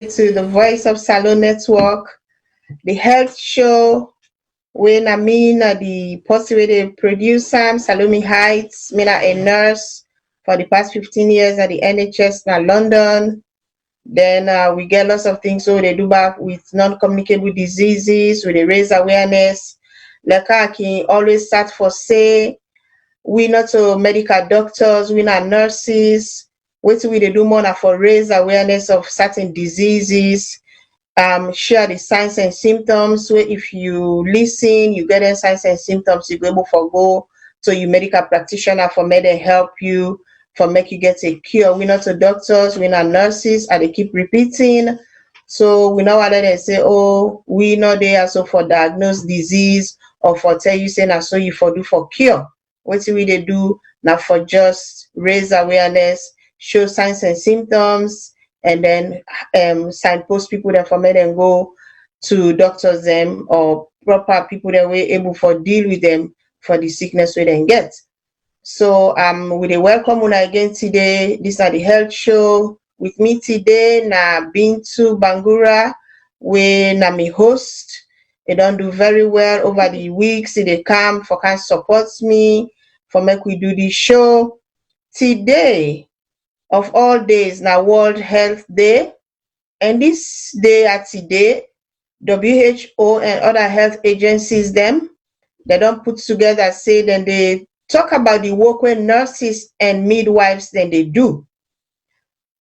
to the Voice of Salone Network, the health show. When I mean the possible producer, Salome Heights, me a nurse for the past 15 years at the NHS in London. Then we get lots of things so they do back with non-communicable diseases, with the raise awareness. Like I can always start for say, we not medical doctors, we not nurses. What we they do more na for raise awareness of certain diseases, share the signs and symptoms. Where if you listen, you get the signs and symptoms, you go able for go to your medical practitioner for me they help you for make you get a cure. We not doctors, we not nurses, and they keep repeating. So we know what they say, oh, we know they also for diagnose disease or for tell you say na so you for do for cure. What we they do now for just raise awareness, show signs and symptoms, and then signpost people that for me then go to doctors them or proper people that were able for deal with them for the sickness we then get. So we dey welcome una again today. This are the health show. With me today na Bintu Bangura, we na me host. They don't do very well over the weeks. They come for can support me for make we do this show. Today, of all days, na World Health Day. And this day at today, WHO and other health agencies them, they don't put together, say then they talk about the work when nurses and midwives then they do.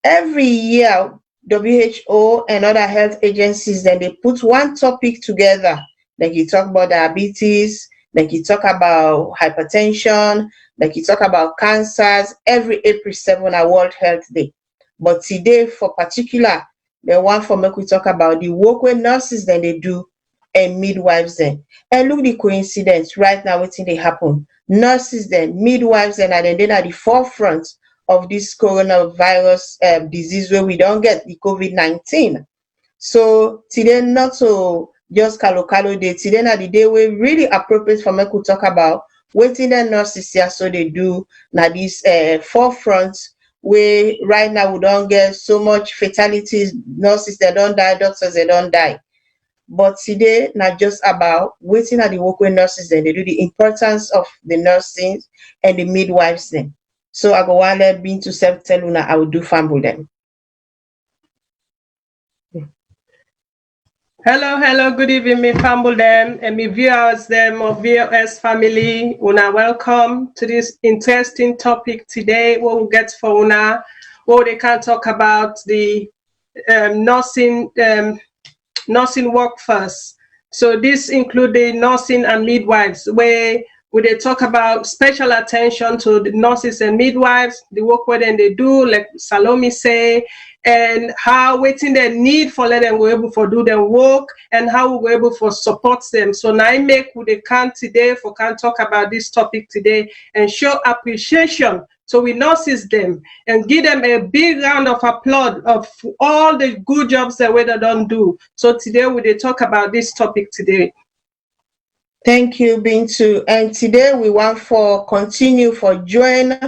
Every year, WHO and other health agencies then they put one topic together. Like you talk about diabetes, like you talk about hypertension, like you talk about cancers. Every April 7 a World Health Day. But today, for particular, the one for make we talk about the work when nurses then they do and midwives then. And look the coincidence right now, what's they happen. Nurses then, midwives then, and then at the forefront of this coronavirus disease where we don't get the COVID-19. So today not so just Kalo day, today na the day we really appropriate for me to talk about waiting the nurses here so they do now this forefront where right now we don't get so much fatalities, nurses they don't die, doctors they don't die. But today not just about waiting at the work with nurses then they do the importance of the nursing and the midwives then. So I go one let being to self tell una I will do fumble them. Hello, good evening, me family them and me viewers them of VOS family. Una welcome to this interesting topic today. What we'll get for una, what they can talk about the nursing workforce. So this include the nursing and midwives, where they talk about special attention to the nurses and midwives, the work where then they do, like Salome say, and how waiting their need for let them go able for do their work and how we were able for support them. So now I make with the can today for can talk about this topic today and show appreciation. So we nurses them and give them a big round of applause of all the good jobs that we don't do. So today we they talk about this topic today. Thank you, Bintu. And today we want for continue for join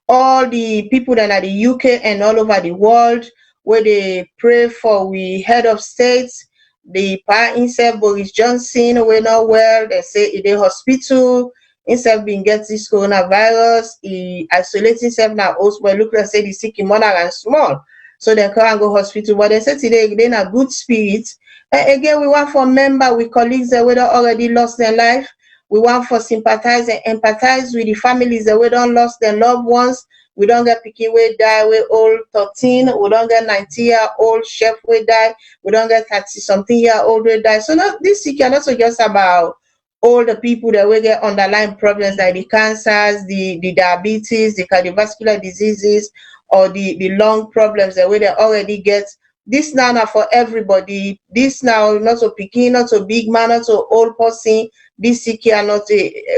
all the people that are the UK and all over the world where they pray for we head of states, the pa himself Boris Johnson, we not well, they say in the hospital, himself being get this coronavirus, he isolates himself now also but look like say the sick in mother and small. So they can't go hospital. But they say today they're in a good spirit. And again, we want for member with colleagues that we don't already lost their life. We want for sympathize and empathize with the families that we don't lost their loved ones. We don't get picky we die, we all 13, we don't get 90-year-old chef we die, we don't get 30-something-year-old we die. So now this sick are not so just about all the people that will get underlying problems like the cancers, the diabetes, the cardiovascular diseases, or the lung problems that we they already get. This now not for everybody. This now not so picky, not so big man, not so old person. This sick are not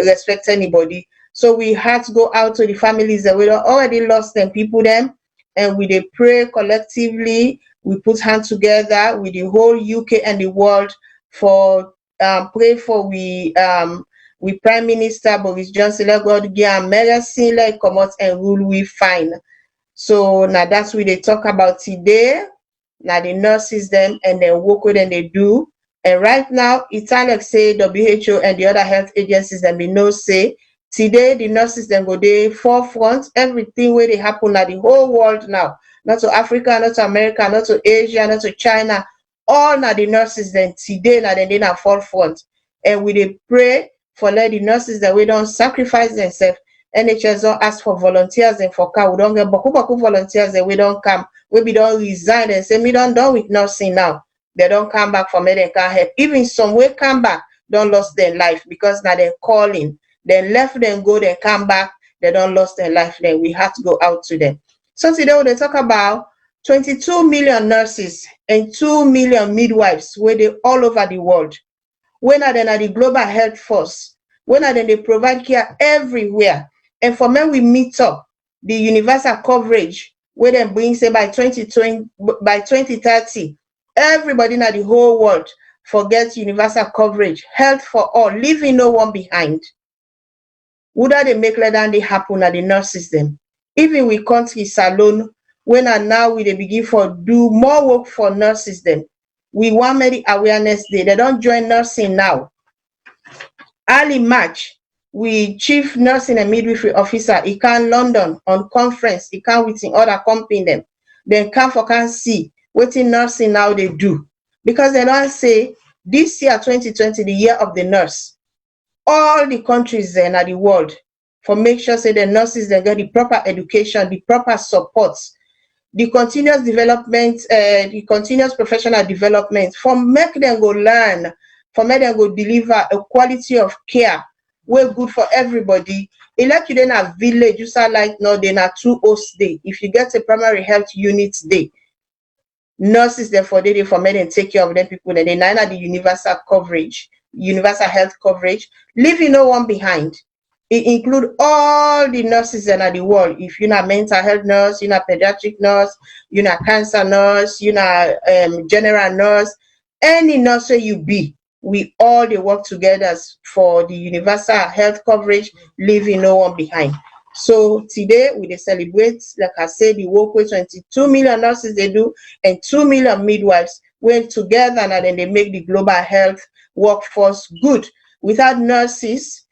respect anybody. So we had to go out to the families that we already lost them, people them, and we they pray collectively. We put hands together with the whole UK and the world for pray for we Prime Minister Boris Johnson. Let God give him medicine, like come out and rule we fine. So now that's what they talk about today. now the nurses them and then work with them they do. And right now, it's like say WHO and the other health agencies and we know say today the nurses then go there forefront everything where they happen at the whole world now, not to Africa, not to America, not to Asia, not to China. All now the nurses then today now then they na forefront. And we dey pray for let the nurses that we don't sacrifice themselves. NHS don't ask for volunteers and for car. We don't get baku volunteers and we don't come. We don't resign and say me don't done with nursing now. They don't come back for me, they can't help. Even some way come back, don't lost their life because now they're calling. Then left them go, they come back, they don't lost their life. Then we have to go out to them. So today they talk about 22 million nurses and 2 million midwives where they all over the world. When are they the global health force? When are they provide care everywhere? And for men we meet up the universal coverage where they bring say by 2020 by 2030. Everybody in the whole world forget universal coverage, health for all, leaving no one behind. Would they make let down they happen at the nurses them? Even we country SALONE, when and now we they begin for do more work for nurses them. We want many awareness day. They don't join nursing now. Early March, we chief nursing and midwifery officer, he can London on conference, he can with other company them. Then come for can see what in nursing now they do. Because they don't say this year 2020, the year of the nurse. All the countries in the world for make sure say the nurses they get the proper education, the proper supports, the continuous development, the continuous professional development for make them go learn, for make them go deliver a quality of care we're good for everybody. It like you then a village, you start like no, then a 2 hosts day. If you get a primary health unit day, nurses therefore they for me and take care of them people and they nine the universal coverage, universal health coverage, leaving no one behind. It include all the nurses in the world. If you're not mental health nurse, you're not pediatric nurse, you're not cancer nurse, you're not general nurse, any nurse you be, we all they work together for the universal health coverage, leaving no one behind. So today we celebrate, like I said, the work with 22 million nurses they do and 2 million midwives went together and then they make the global health workforce good. Without nurses,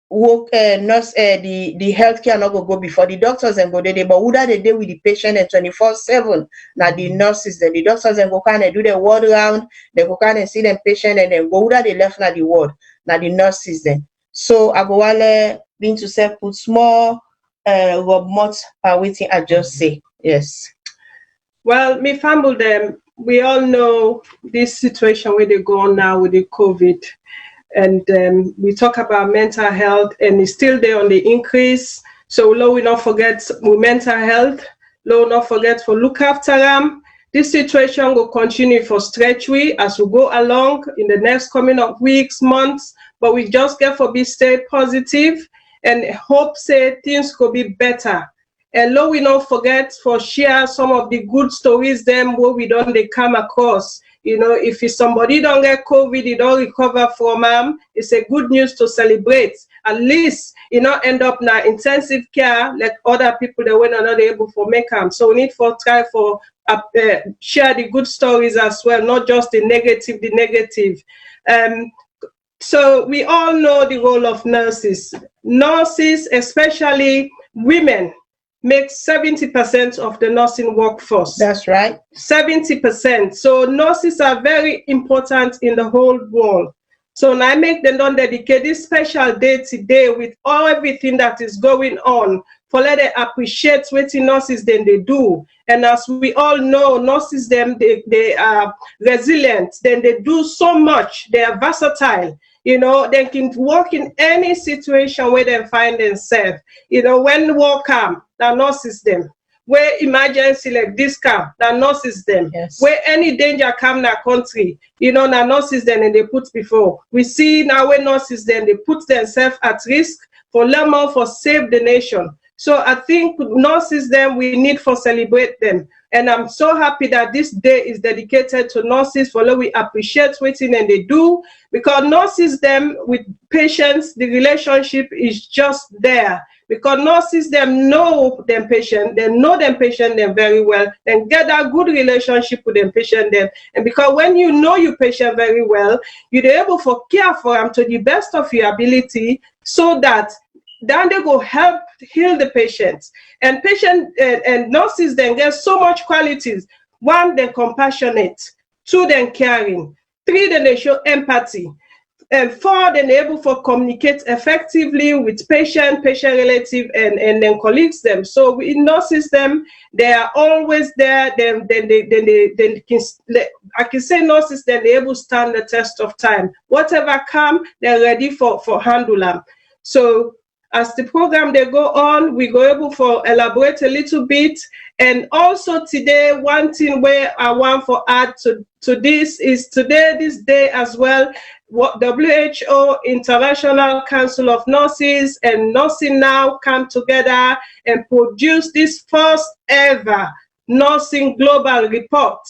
work nurse the healthcare not go before the doctors and go there, but who that they do with the patient and 24/7. Now the nurses, the doctors and go kind of do the ward round, they go kind of see them patient and then go who that they left now the ward. Now the nurses then. So I go wale being to say put small Rob Mott waiting I just say. Yes. Well, me family them, we all know this situation where they go on now with the COVID. And we talk about mental health and it's still there on the increase. So Lord, we not forget mental health. Lord, not forget for look after them. This situation will continue for stretch we as we go along in the next coming up weeks, months, but we just get for be stay positive and hope say things could be better. And Lord, we not forget for share some of the good stories them where we don't they come across. You know, if somebody don't get COVID, you don't recover from it's a good news to celebrate. At least, you know, end up now intensive care like other people that were not able to make them. So we need for try for share the good stories as well, not just the negative. So we all know the role of nurses. Nurses, especially women, make 70% of the nursing workforce. That's right. 70%. So nurses are very important in the whole world. So now I make them don't dedicate this special day today with everything that is going on for let them appreciate what nurses then they do. And as we all know, nurses them they are resilient. Then they do so much. They are versatile. You know, they can work in any situation where they find themselves. You know, when war come, the nurses them. Where emergency like this come, the nurses them. Yes. Where any danger come in the country, you know, the nurses them and they put before. We see now where nurses them, they put themselves at risk for learn for save the nation. So I think nurses them, we need for celebrate them. And I'm so happy that this day is dedicated to nurses for we appreciate what and they do, because nurses them with patients, the relationship is just there. because nurses them know them patient, they know them patient them very well, then get that good relationship with them patient them. And because when you know your patient very well, you're able to care for them to the best of your ability, so that then they go help heal the patients. And patient and nurses then get so much qualities. One, they're compassionate. Two, they're caring. Three, then they show empathy. And four, then they're able to communicate effectively with patient relative, and then colleagues them. So in nurses them, they are always there. Then they can, I can say nurses, then they're able to stand the test of time. Whatever come, they're ready for handle them. So as the program they go on, we go able to elaborate a little bit. And also today, one thing where I want to add to this is today, this day as well, what WHO, International Council of Nurses, and Nursing Now come together and produce this first ever Nursing Global Report.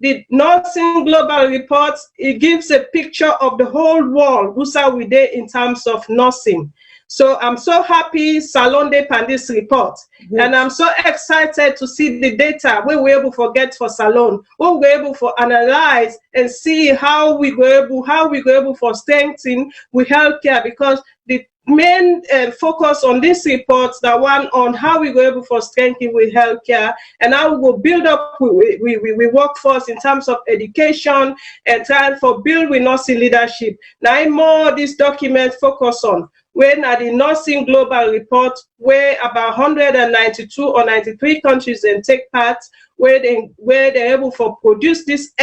The Nursing Global Report, it gives a picture of the whole world, who's are we there in terms of nursing. So I'm so happy Salone dey pan this report. Yes. And I'm so excited to see the data we were able to get for Salone. We were able to analyze and see how we were able to strengthen with healthcare, because the main focus on this report, the one on how we were able to strengthen with healthcare, and how we will build up we workforce in terms of education, and trying for build with nursing leadership. Now more this document focus on when at the Nursing Global Report, where about 192 or 93 countries then take part, where they're able to produce this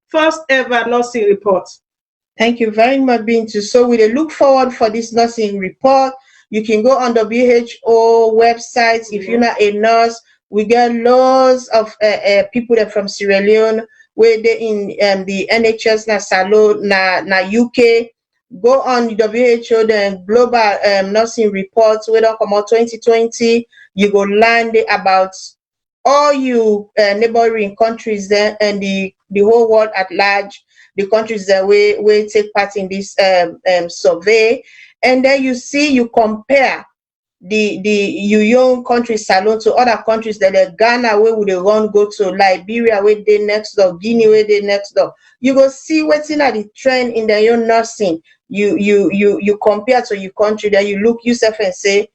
first ever nursing report. Thank you very much, Bintu. So we look forward for this nursing report. You can go on WHO website. If you're not a nurse, we get loads of people that from Sierra Leone, where they in the NHS, na Salone, na UK. Go on the WHO, the global nursing reports, we don't come out 2020. You go learn about all you neighboring countries there, and the whole world at large, the countries that we take part in this survey. And then you compare your young country Salone to other countries that are Ghana, where would they run go to, Liberia, where they next door, Guinea, where they next door. You go see what's in the trend in the young nursing. You compare to your country, then you look yourself and say,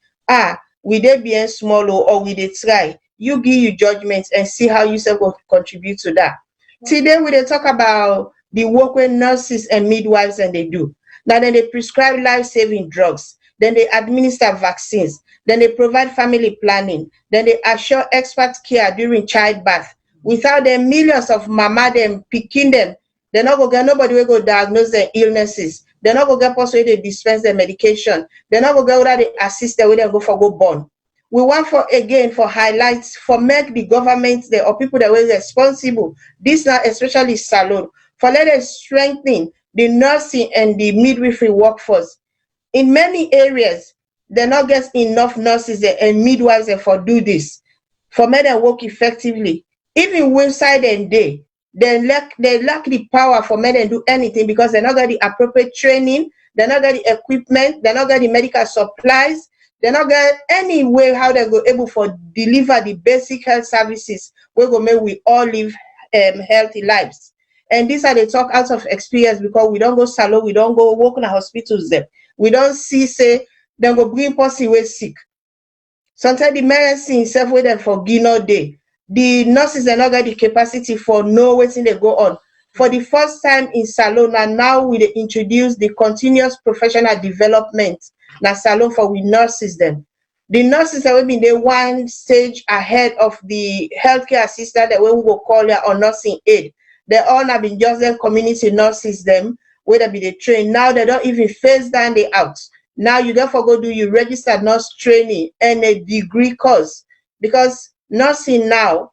we they be small, or we they try. You give your judgments and see how yourself will contribute to that. Today we they talk about the work with nurses and midwives, and they do. Now then they prescribe life-saving drugs, then they administer vaccines, then they provide family planning, then they assure expert care during childbirth. Without them, millions of mama them picking them, they're not gonna get nobody will go diagnose their illnesses. They're not going to get possibly they dispense their medication. They're not going to get whether they assist them when they go born. We want for highlights for make the government there or people that were responsible. This now especially Salone, for let us strengthen the nursing and the midwifery workforce. In many areas, they're not getting enough nurses and midwives for do this. For make them work effectively. Even website and day. They lack the power for men to do anything, because they're not got the appropriate training, they're not got the equipment, they're not got the medical supplies, they're not got any way how they go able for deliver the basic health services where go make we all live healthy lives. And these are the talk out of experience, because we don't go Salone, we don't go work in the hospitals there. We don't see say they go bring person way sick. Sometimes the medicine itself with them for Guinea day. The nurses are not got the capacity for know what's in they go on. For the first time in Salone, and now we introduce the continuous professional development. Now Salone for we nurses then. The nurses have been the one stage ahead of the healthcare assistant that we will call it or nursing aid. They all have been just them community nurses them, whether be they trained. Now they don't even face down the out. Now you therefore go do your registered nurse training and a degree course, because nursing now,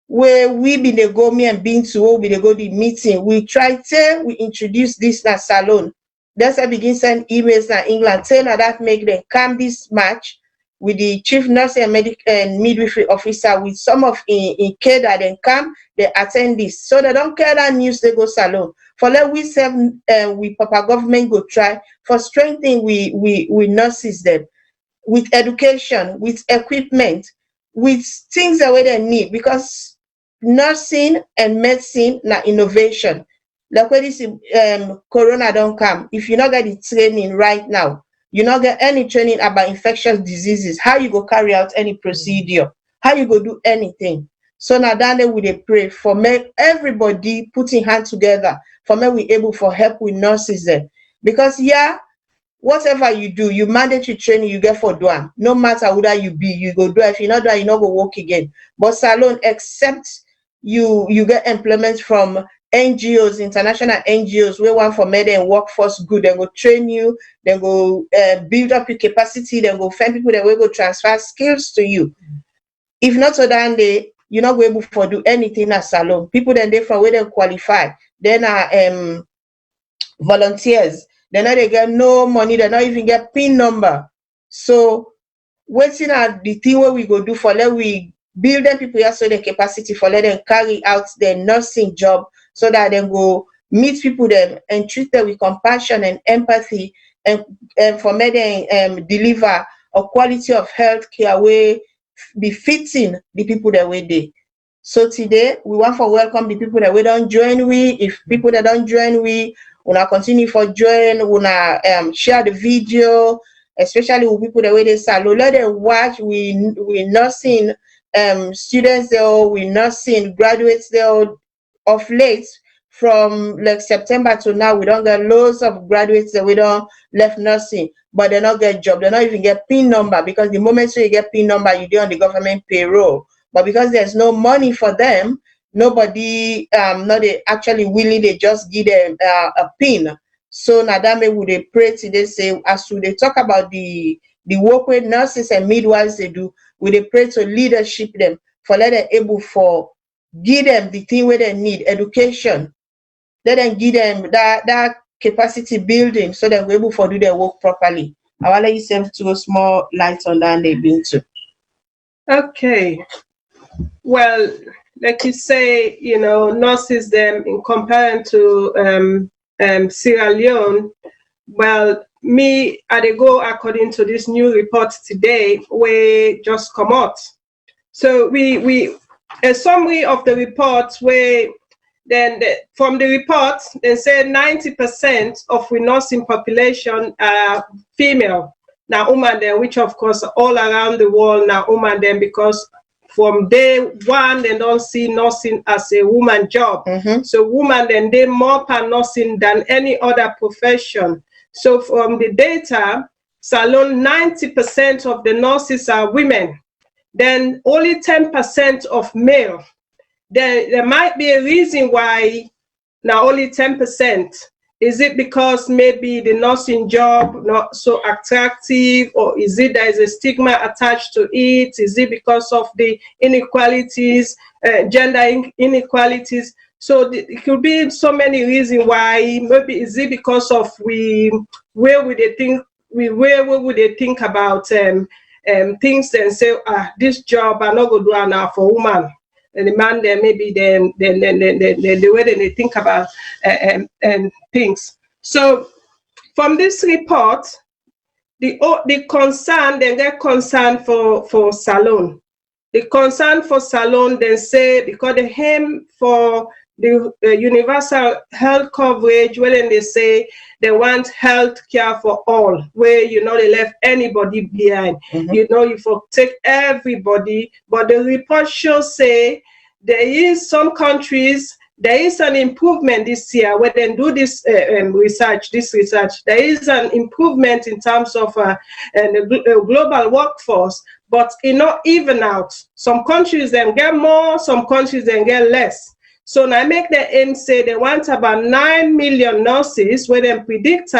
where we be the go me and being to where we the go the meeting, we try to we introduce this na Salone. That's I begin send emails na England, saying that make them come this match with the chief nurse and medic and midwifery officer, with some of in care that then come, they attend this. So they don't care that news they go Salone. For let we serve we Papa government go try for strengthening we nurses them. with education, with equipment, with things that they need, because nursing and medicine na innovation. Like when this corona don't come, if you not get the training right now, you not get any training about infectious diseases, how you go carry out any procedure, how you go do anything. So now then we dey pray for make everybody putting hand together for me we able for help with nurses there. Because yeah, whatever you do, you mandatory training you get for do am. No matter who that you be, you go do it. If you not do it, you not go work again. But SALONE, except you get employment from NGOs, international NGOs, we want for med and workforce good, then go train you, then go build up your capacity, then go find people that will go transfer skills to you. If not so then you're not able to do anything at SALONE. People then they from where they qualify, then are volunteers. They not they get no money, they not even get PIN number. So waiting at the thing where we go do for let we build them people so the capacity for let them carry out their nursing job so that they go meet people them and treat them with compassion and empathy and for me them deliver a quality of health care way befitting the people that we dey. So today we want to welcome the people that we don't join we. If people that don't join we wanna continue for join, wanna share the video, especially with people that we dey SALONE. Let them watch. We nursing students there, we nursing graduates there. Of late, from like September to now, we don't get loads of graduates that we don't left nursing, but they not get job. They not even get PIN number, because the moment you get PIN number, you do on the government payroll. But because there's no money for them, nobody not they actually willing, they just give them a PIN. So now that may would they pray today say as to they talk about the work with nurses and midwives they do, would they pray to leadership them for let them able for give them the thing where they need, education. Let them give them that capacity building so that we're able to do their work properly. I will let you send to a small light on that they've been to. Okay. Well, like you say, you know, nurses them in comparing to Sierra Leone. Well, me, I go according to this new report today, we just come out. So we a summary of the report where then from the report they say 90% of the nursing population are female. Now women then, which of course all around the world now women then, because from day one they don't see nursing as a woman job. So women then they more per nursing than any other profession. So from the data, SALONE 90% of the nurses are women. Then only 10% of male. Then there might be a reason why now only 10%. Is it because maybe the nursing job not so attractive, or is it there is a stigma attached to it? Is it because of the inequalities, gender inequalities? So it could be so many reasons why. Maybe is it because of where would they think about things and say, this job I not go do now for woman, and the man there maybe the way that they think about things. So from this report, the concern they get concerned for SALONE. The concern for SALONE they say because they aim for the universal health coverage, when they say they want health care for all, where you know they left anybody behind. You know, you for take everybody, but the report shows say there is some countries, there is an improvement this year when they do this research. There is an improvement in terms of the global workforce, but it not even out. Some countries then get more, some countries then get less. So now make the aim say they want about 9 million nurses, where they predict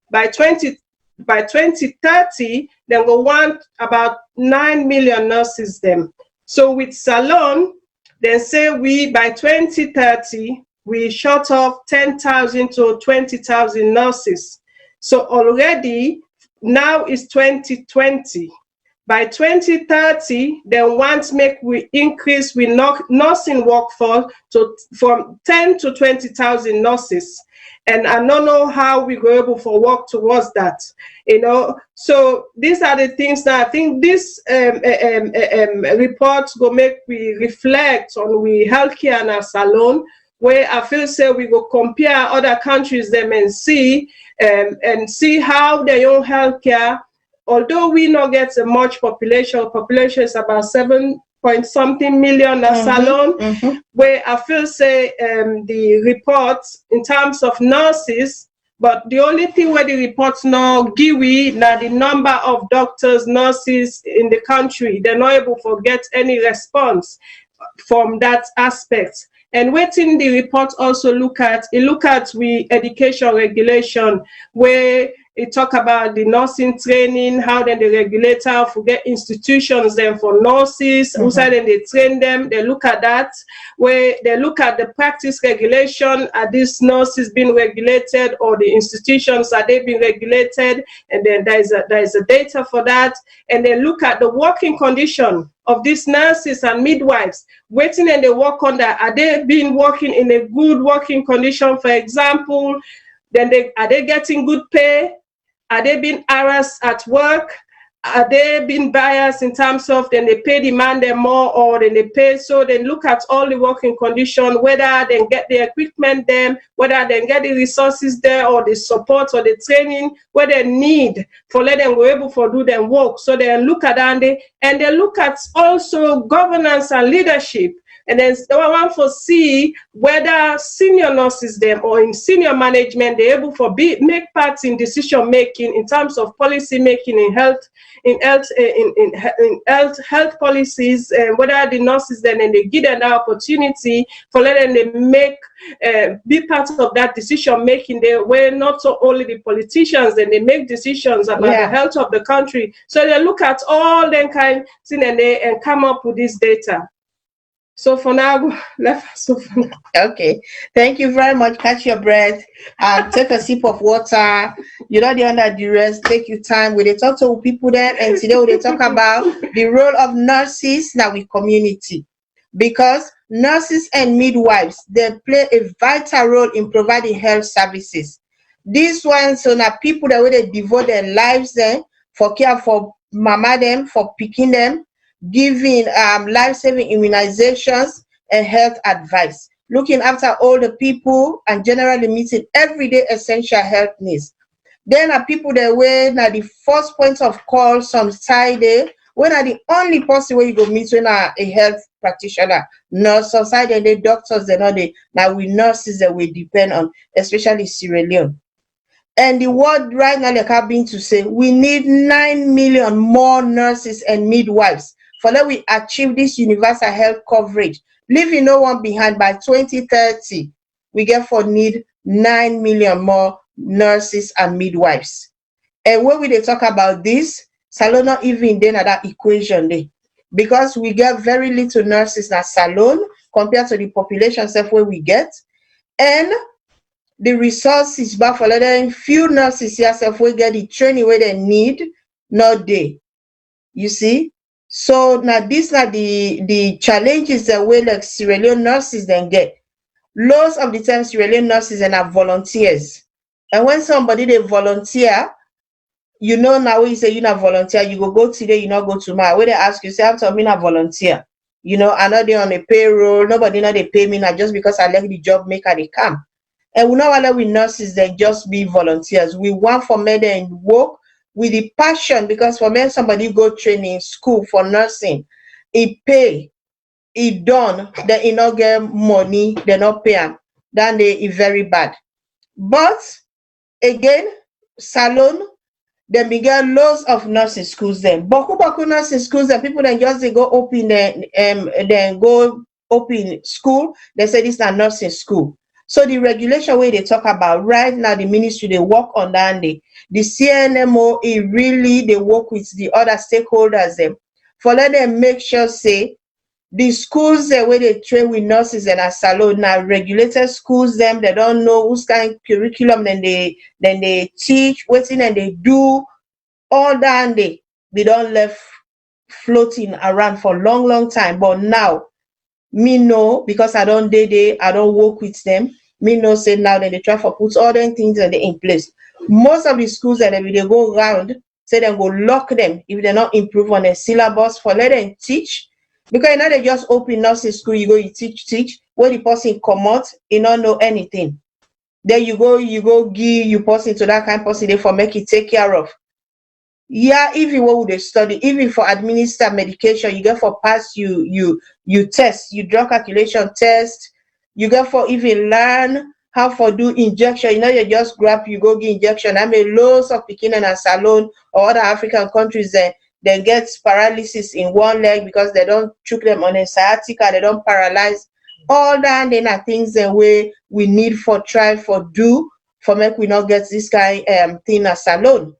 by 2030, they will want about 9 million nurses them. So with SALONE, they say we by 2030, we short of 10,000 to 20,000 nurses. So already now is 2020. by 2030, they want make we increase we nursing workforce from 10 to 20,000 nurses. And I don't know how we go able to work towards that, So these are the things that I think this report will make we reflect on we healthcare and our salon, where I feel say we go compare other countries them and see how their own healthcare, although we not get a much population is about 7 point something million SALONE, where I feel say the reports in terms of nurses, but the only thing where the reports now give we now the number of doctors, nurses in the country. They're not able to get any response from that aspect. And waiting the report also look at we education regulation, where it talk about the nursing training, how then the regulator forget institutions then for nurses, who side then they train them. They look at that, where they look at the practice regulation. Are these nurses being regulated, or the institutions are they being regulated? And then there is a data for that. And they look at the working condition of these nurses and midwives, waiting and they work on that. Are they being working in a good working condition, for example? Then are they getting good pay? Are they being harassed at work? Are they being biased in terms of then they pay demand them more, or then they pay? So they look at all the working condition, whether they get the equipment them, whether they get the resources there, or the support or the training where they need for let them go able to do their work. So they look at that, and they look at also governance and leadership. And then they want to see whether senior nurses them or in senior management they're able to make parts in decision making in terms of policy making in health policies, and whether the nurses then and they give them that opportunity for letting them make be part of that decision making. They were not so only the politicians, then they make decisions about the health of the country. So they look at all them kind of thing and come up with this data. So for now, Okay, thank you very much. Catch your breath and take a sip of water. You're not under duress. Take your time. We talk to people there, and today we talk about the role of nurses now with community, because nurses and midwives, they play a vital role in providing health services. These ones so now people that way they devote their lives then for care for mama them, for picking them, giving life-saving immunizations and health advice, looking after all the people and generally meeting everyday essential health needs. Then are people that way now the first point of call some side when are the only person where you go meet when a health practitioner, nurse, society, and the doctors, they know they now we nurses that we depend on, especially Sierra Leone. And the word right now, like I've been to say, we need 9 million more nurses and midwives for that we achieve this universal health coverage, leaving no one behind. By 2030. We get for need 9 million more nurses and midwives. And when we talk about this, SALONE not even then at that equation there, because we get very little nurses at SALONE compared to the population self where we get, and the resources but for letting few nurses yourself will get the training where they need, not they. You see? So now these are the challenges that way like Sierra Leone nurses then get. Lots of the time Sierra Leone nurses and are volunteers. And when somebody they volunteer, you know now when you say you're not volunteer, you go today, you not go tomorrow. When they ask you, say after I'm not volunteer. You know, I'm not there on a payroll, nobody know they pay me now just because I left the job maker they come. And we not allow we nurses then just be volunteers. We want for men and work with the passion, because for men somebody go training school for nursing, it pay, it done, then it not get money, they not pay them. Then they very bad. But again, SALONE, then we get loads of nursing schools then. Baku nursing schools and people then just they go open then go open school. They say this is a nursing school. So the regulation where they talk about right now, the ministry they work on that, the CNMO, it really they work with the other stakeholders them for let them make sure say the schools where they train with nurses and a SALONE now regulated schools them, they don't know whose kind of curriculum then they teach, waiting and they do all that, and they don't left floating around for long time, but now me know because I don't I don't work with them. Me know say now that they try for put all them things that they in place. Most of the schools that they go around say they go lock them if they not improve on the syllabus for let them teach. Because now they just open nursing school, you teach, where the person come out, you don't know anything. Then you go give you person to that kind of person they for make it take care of. Yeah, even what would they study, even for administer medication, you get for pass you test, you drug calculation test, you get for even learn how for do injection. You just grab, you go give injection. I mean loads of beginning and SALONE or other African countries they get paralysis in one leg because they don't choke them on a sciatica, they don't paralyze. All that then are things that we need for try for do for make we not get this kind thing as SALONE.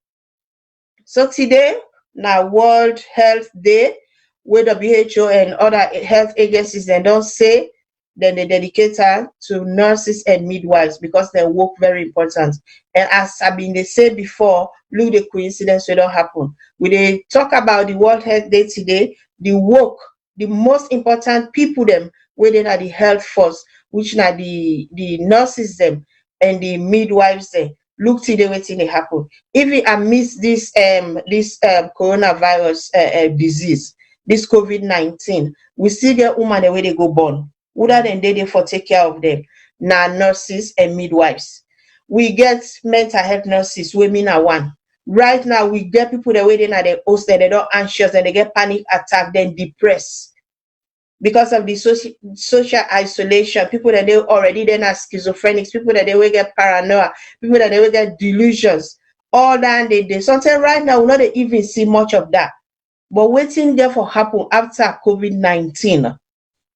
So today, now World Health Day, where WHO and other health agencies they don't say, then they dedicate her to nurses and midwives because their work very important. And as I've been they said before, look the coincidence will not happen. When they talk about the World Health Day today, the work, the most important people them where they are the health force, which are the nurses them and the midwives them. Look today waiting they happen. If I miss this coronavirus disease, this COVID-19, we still get women the way they go born. Other than they for take care of them. Now nurses and midwives. We get mental health nurses, women are one. Right now we get people the way they are the host and they don't anxious and they get panic attack, then depressed. Because of the social isolation, people that they already then are schizophrenics, people that they will get paranoia, people that they will get delusions, all that they sometimes right now we not even see much of that. But waiting there for happen after COVID-19.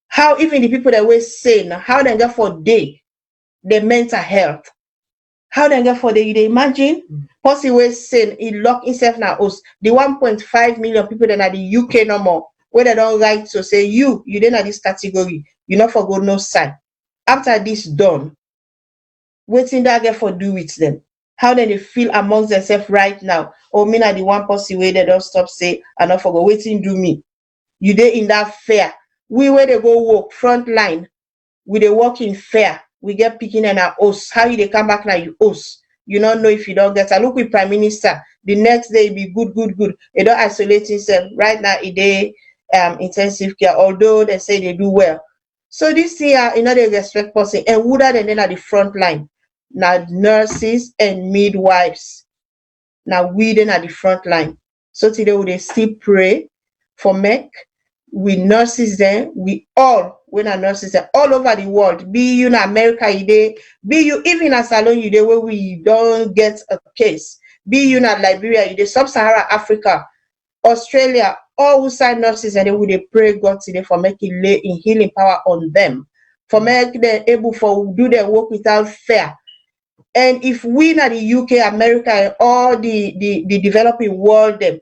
How even the people that were saying how they get for day their mental health. How they get for day, you imagine? Possibly was saying he locked himself now us. The 1.5 million people that are the UK no more. Where they don't like to say you didn't have this category, you not for go no side. After this done, waiting that get for do with them. How they feel amongst themselves right now? Oh, me not the one person way they don't stop say and not forgo waiting do me. You dey in that fair. We where they go work front line, we they work in fair. We get picking and our host. How you they come back now you host? You don't know if you don't get. I look with Prime Minister. The next day it be good. They don't isolate himself. Right now they intensive care, although they say they do well. So this year, they respect person and who that and then at the front line. Now nurses and midwives. Now we then at the front line. So today we they still pray for make we nurses then we all when our nurses are all over the world. Be you in America you dey, be you even at SALONE you dey where we don't get a case. Be you in Liberia you dey, Sub-Saharan Africa, Australia, all who sign nurses and they would pray God today for making lay in healing power on them, for make them able for do their work without fear. And if we in the UK, America, and all the developing world them,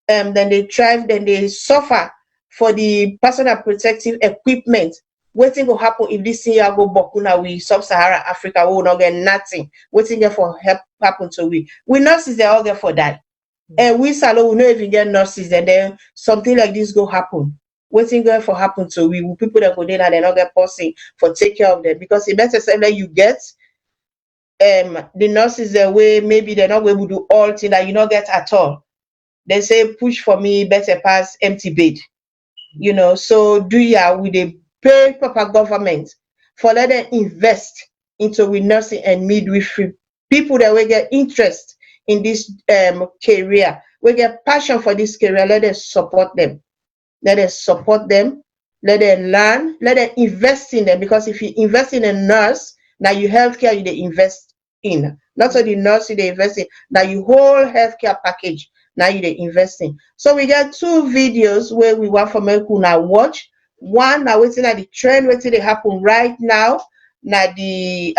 then they thrive, then they suffer for the personal protective equipment. Waiting to happen if this year go Bokuna we Sub-Saharan Africa we will not get nothing. Waiting for help happen to we. We nurses they all get for that. And we SALONE will not even get nurses, and then something like this go happen. Waiting going for happen to we people that go there and they not get person for take care of them because it better say that you get the nurses the way maybe they're not able to do all things that you not get at all. They say push for me better pass empty bed. So do ya with the pay proper government for let them invest into with nursing and midwifery. People that will get interest in this career, we get passion for this career, let us support them. Let us support them, let them learn, let them invest in them. Because if you invest in a nurse, now you healthcare you they invest in. Not only the nurse you they invest in, now you whole healthcare package, now you they invest in. So we got two videos where we want for me now watch. One now waiting at the trend, waiting they happen right now. Now the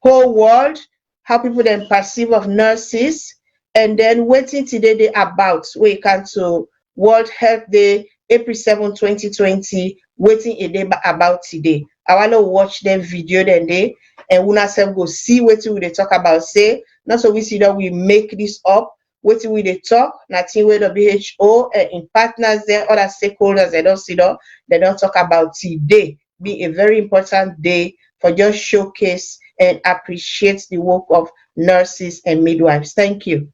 whole world, how people then perceive of nurses, and then waiting today they about where you can to World Health Day, April 7, 2020, waiting a day about today. I want to watch them video then day and we not go see what we they talk about. Say, not so we see that we make this up. wetin we dey talk, na thing wey WHO and in partners there, other stakeholders, they don't sit down, they don't talk about today. Be a very important day for just showcase and appreciate the work of nurses and midwives. Thank you.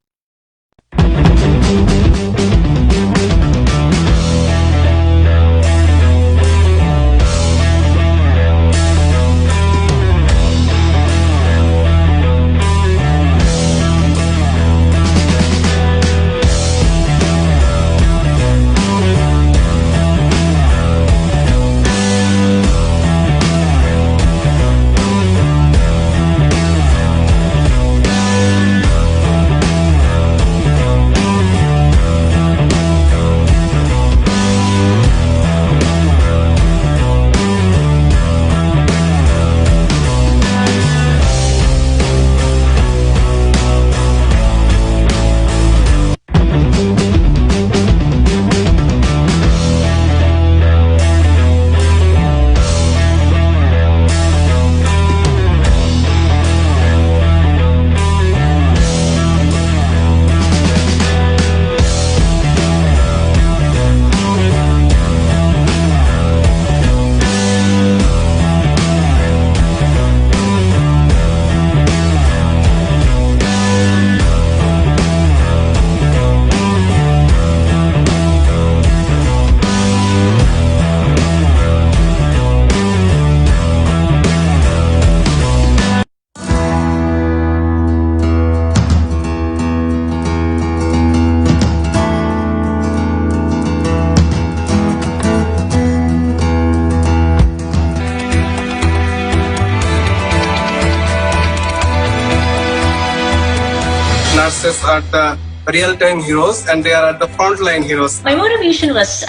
Nurses are the real-time heroes and they are at the frontline heroes. My motivation was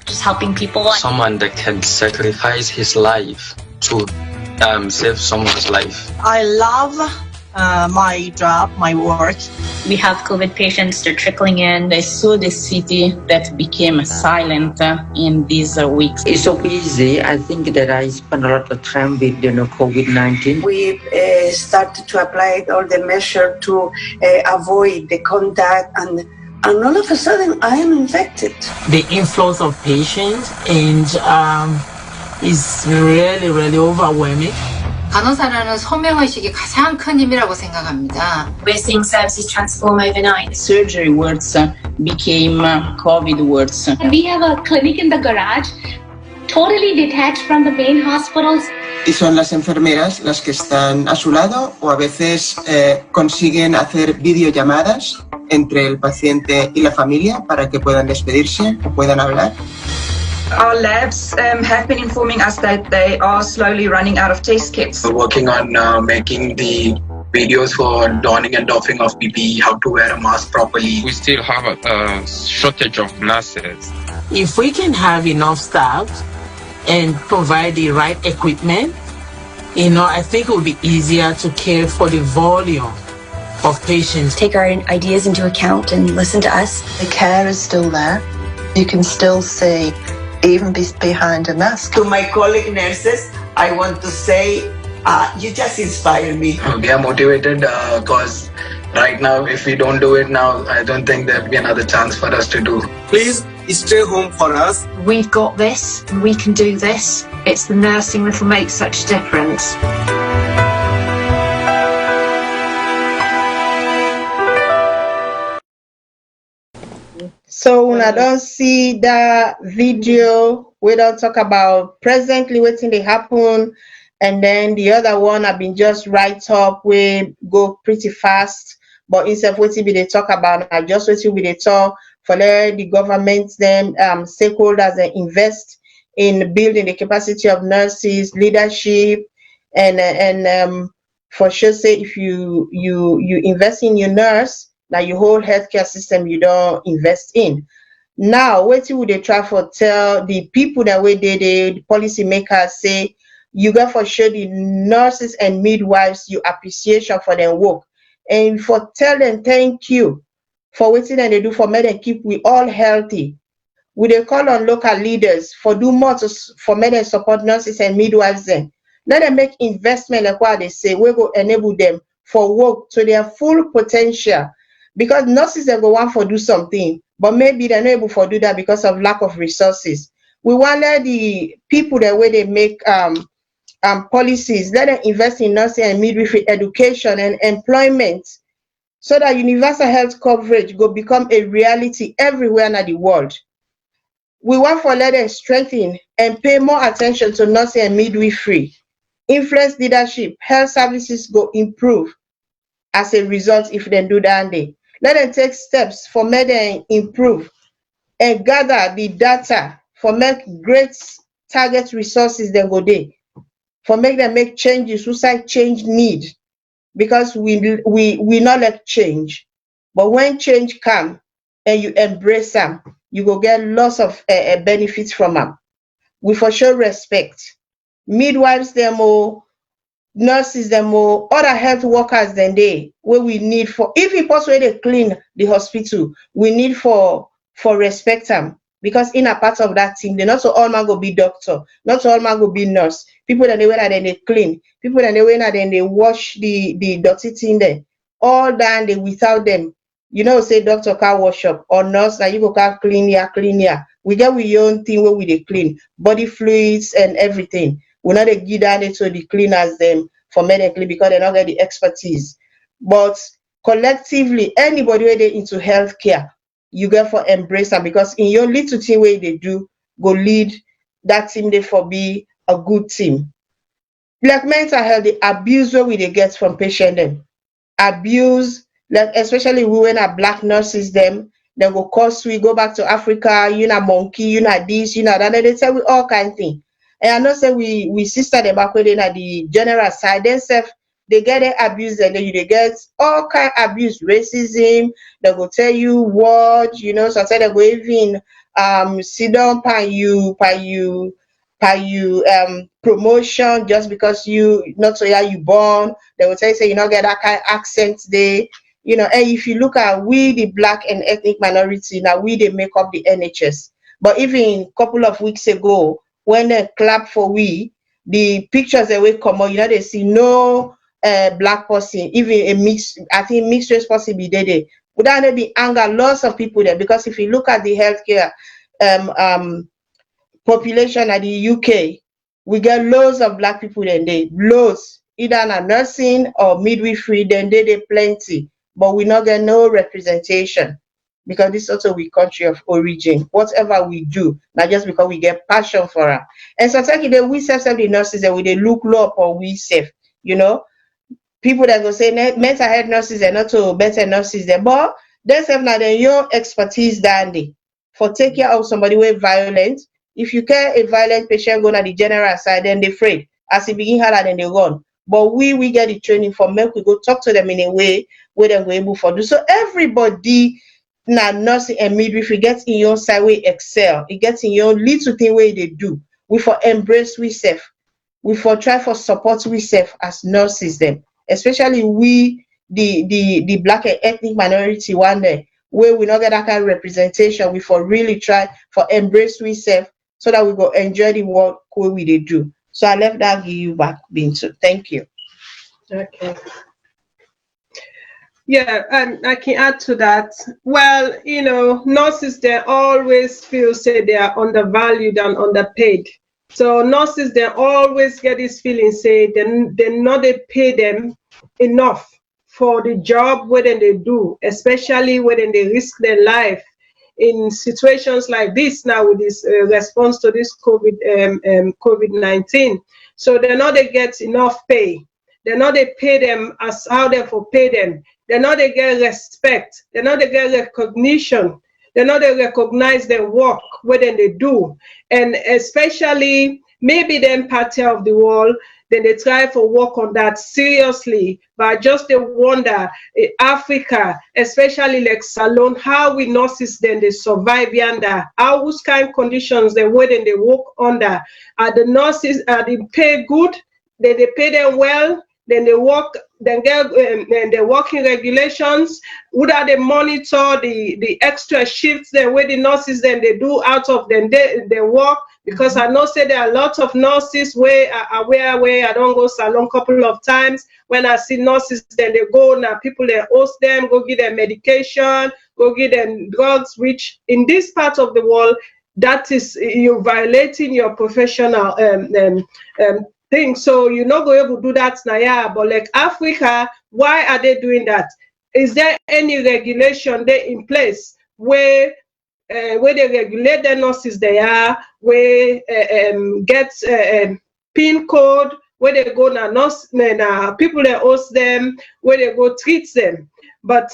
just helping people. Someone that can sacrifice his life to save someone's life. I love my job, my work. We have COVID patients, they're trickling in. I saw the city that became silent in these weeks. It's so easy. I think that I spent a lot of time with COVID-19. We started to apply all the measures to avoid the contact, and all of a sudden I am infected. The inflows of patients and is really overwhelming. 간호사라는 소명의식이 가장 큰 힘이라고 생각합니다. We're seeing services transform overnight. Surgery wards became COVID wards. And we have a clinic in the garage, totally detached from the main hospitals. Y son las enfermeras las que están a su lado o a veces consiguen hacer videollamadas entre el paciente y la familia para que puedan despedirse o puedan hablar. Our labs have been informing us that they are slowly running out of test kits. We're working on making the videos for donning and doffing of PPE, how to wear a mask properly. We still have a shortage of nurses. If we can have enough staff and provide the right equipment, I think it will be easier to care for the volume of patients. Take our ideas into account and listen to us. The care is still there. You can still see, even behind a mask. To my colleague nurses, I want to say, you just inspire me. We are motivated because right now, if we don't do it now, I don't think there'll be another chance for us to do. Please stay home for us. We've got this, we can do this. It's the nursing that will make such a difference. So when I don't see that video, we don't talk about presently waiting to happen, and then the other one I've been just write up, we go pretty fast, but instead of waiting they talk about, I just waiting they talk for the government, them stakeholders and invest in building the capacity of nurses, leadership, and for sure say if you invest in your nurse, now your whole healthcare system you don't invest in. Now, what would they try for tell the people that way the policy makers say you got for sure the nurses and midwives you appreciation for their work and for tell them thank you for waiting and they do for make them keep we all healthy. Would they call on local leaders for do more for make them support nurses and midwives then? Let them make investment like what they say we go enable them for work to their full potential. because nurses they go want for do something, but maybe they're not able to do that because of lack of resources. We want let the people the way they make policies, let them invest in nursing and midwifery education and employment, so that universal health coverage will become a reality everywhere in the world. We want for let them strengthen and pay more attention to nursing and midwifery. Influence leadership, health services go improve as a result if they do that. Let them take steps for make them improve and gather the data for make great target resources then go there, for make them make changes suicide change need, because we not like change, but when change come and you embrace them, you go get lots of benefits from them. We for sure respect midwives them all, nurses them all, other health workers then they where we need for, if it possible they clean the hospital, we need for respect them, because in a part of that team, they not so all man go be doctor, not so all man go be nurse. People that they wear then they clean, people that they wear then they wash the dirty thing there. All done they without them. You know, say doctor can wash up or nurse now you go can clean here. We get with your own thing where we they clean body fluids and everything. We not they give that to the cleaners them for medically because they not get the expertise. But collectively, anybody where they into healthcare, you get for embrace them, because in your little thing where they do go lead that team they for be a good team. Like mental health, the abuse where we they get from patient them. Abuse, like especially women are black nurses them, they go cause we go back to Africa, you know monkey, you know this, you know that, they tell we all kind of thing. And I know say we sister them back when they at the general side themselves, they get their abuse and then they get all kind of abuse, racism, they go tell you what, you know, sometimes they go even sit down by you promotion just because you not so yeah you born. They will tell you say you not get that kind of accent there. You know, and if you look at we the black and ethnic minority, now we they make up the NHS. But even a couple of weeks ago, when they clap for we, the pictures that will come out, you know, they see no black person, even a mixed, I think mixed race person be there. Would that be anger lots of people there? Because if you look at the healthcare population at the UK, we get loads of black people then they loads, either in nursing or midwifery, then they plenty, but we not get no representation, because this also we country of origin. Whatever we do, not just because we get passion for it. And sometimes we self the nurses and we they look low up or we safe, you know. People that go say mental health nurses are not so better nurses there, but they have now your expertise dandy for take care of somebody with violent. If you care a violent patient go to the general side, then they afraid. As it begin harder, then they run. But we get the training for make we go talk to them in a way where they go able for do. So everybody now nursing and midwifery gets in your side way excel. It gets in your little thing where they do. We for embrace we self. We for try for support we self as nurses them. Especially we the black and ethnic minority one day where we not get that kind of representation. We for really try for embrace we self, so that we go enjoy the work we they do. So I left that give you back, Bintu. Thank you. Okay. Yeah, and I can add to that. Well, you know, nurses they always feel say they are undervalued and underpaid. So nurses they always get this feeling say they not they pay them enough for the job where they do, especially when they risk their life in situations like this now with this response to this COVID-19. So they know they get enough pay. They know they pay them as how they for pay them. They know they get respect. They know they get recognition. They know they recognize their work when they do. And especially maybe the empathy of the world, then they try to work on that seriously. But just they wonder, Africa, especially like SALONE, how we nurses then they survive under, how which kind of conditions they would and they work under. Are the nurses, are they pay good? They pay them well? Then they work, then get the working regulations. Would they monitor the extra shifts the way the nurses then they do out of them they work? because I know say there are a lot of nurses where I don't go salon couple of times. When I see nurses, then they go now, people they host them, go give them medication, go give them drugs, which in this part of the world, that is you violating your professional thing. So you're not going to do that now, yeah. But like Africa, why are they doing that? Is there any regulation there in place where they regulate the nurses they are, where get PIN code, where they go now nurse, people that host them, where they go treat them. But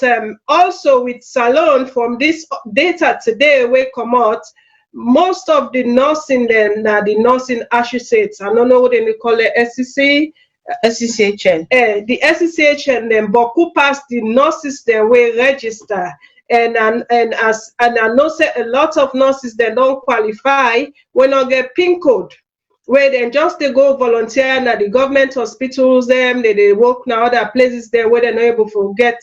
also with SALONE, from this data today, we come out, most of the nursing them now the nursing associates. I don't know what they call it, SCC. SCCHN. The SCCHN them, but who pass the nurses they will register. And I know say a lot of nurses they don't qualify when not get PIN code, where then just they go volunteer na the government hospitals them, they work now other places there where they're not able to get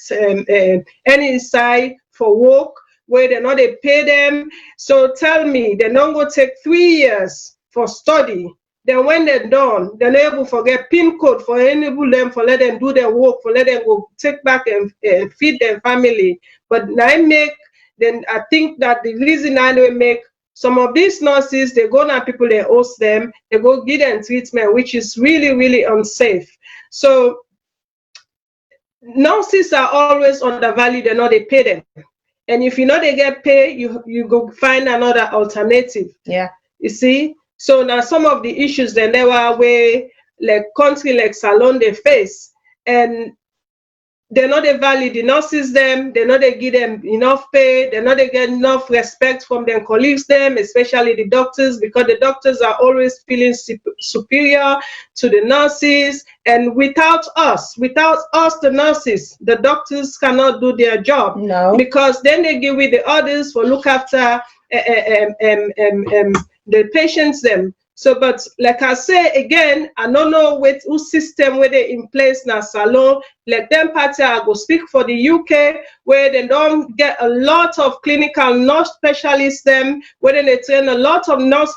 any inside for work, where they're not they pay them. So tell me, they don't go take 3 years for study. Then when they're done, they're not able to get PIN code for enable them, for let them do their work, for let them go take back and feed their family. But I think that the reason I make some of these nurses, they go now people they host them, they go give them treatment, which is really, really unsafe. So nurses are always undervalued, they know they pay them. And if you know they get paid, you go find another alternative. Yeah. You see? So now some of the issues then there were where like country like SALONE they face, and they're not they value the nurses them, they're not they give them enough pay, they're not they get enough respect from their colleagues them, especially the doctors, because the doctors are always feeling superior to the nurses. And without us the nurses, the doctors cannot do their job. No. Because then they give with the others for look after the patients them. So, but like I say again, I don't know what whose system where they in place now SALONE. Like them party, I go speak for the UK, where they don't get a lot of clinical nurse specialists them, where they train a lot of nurse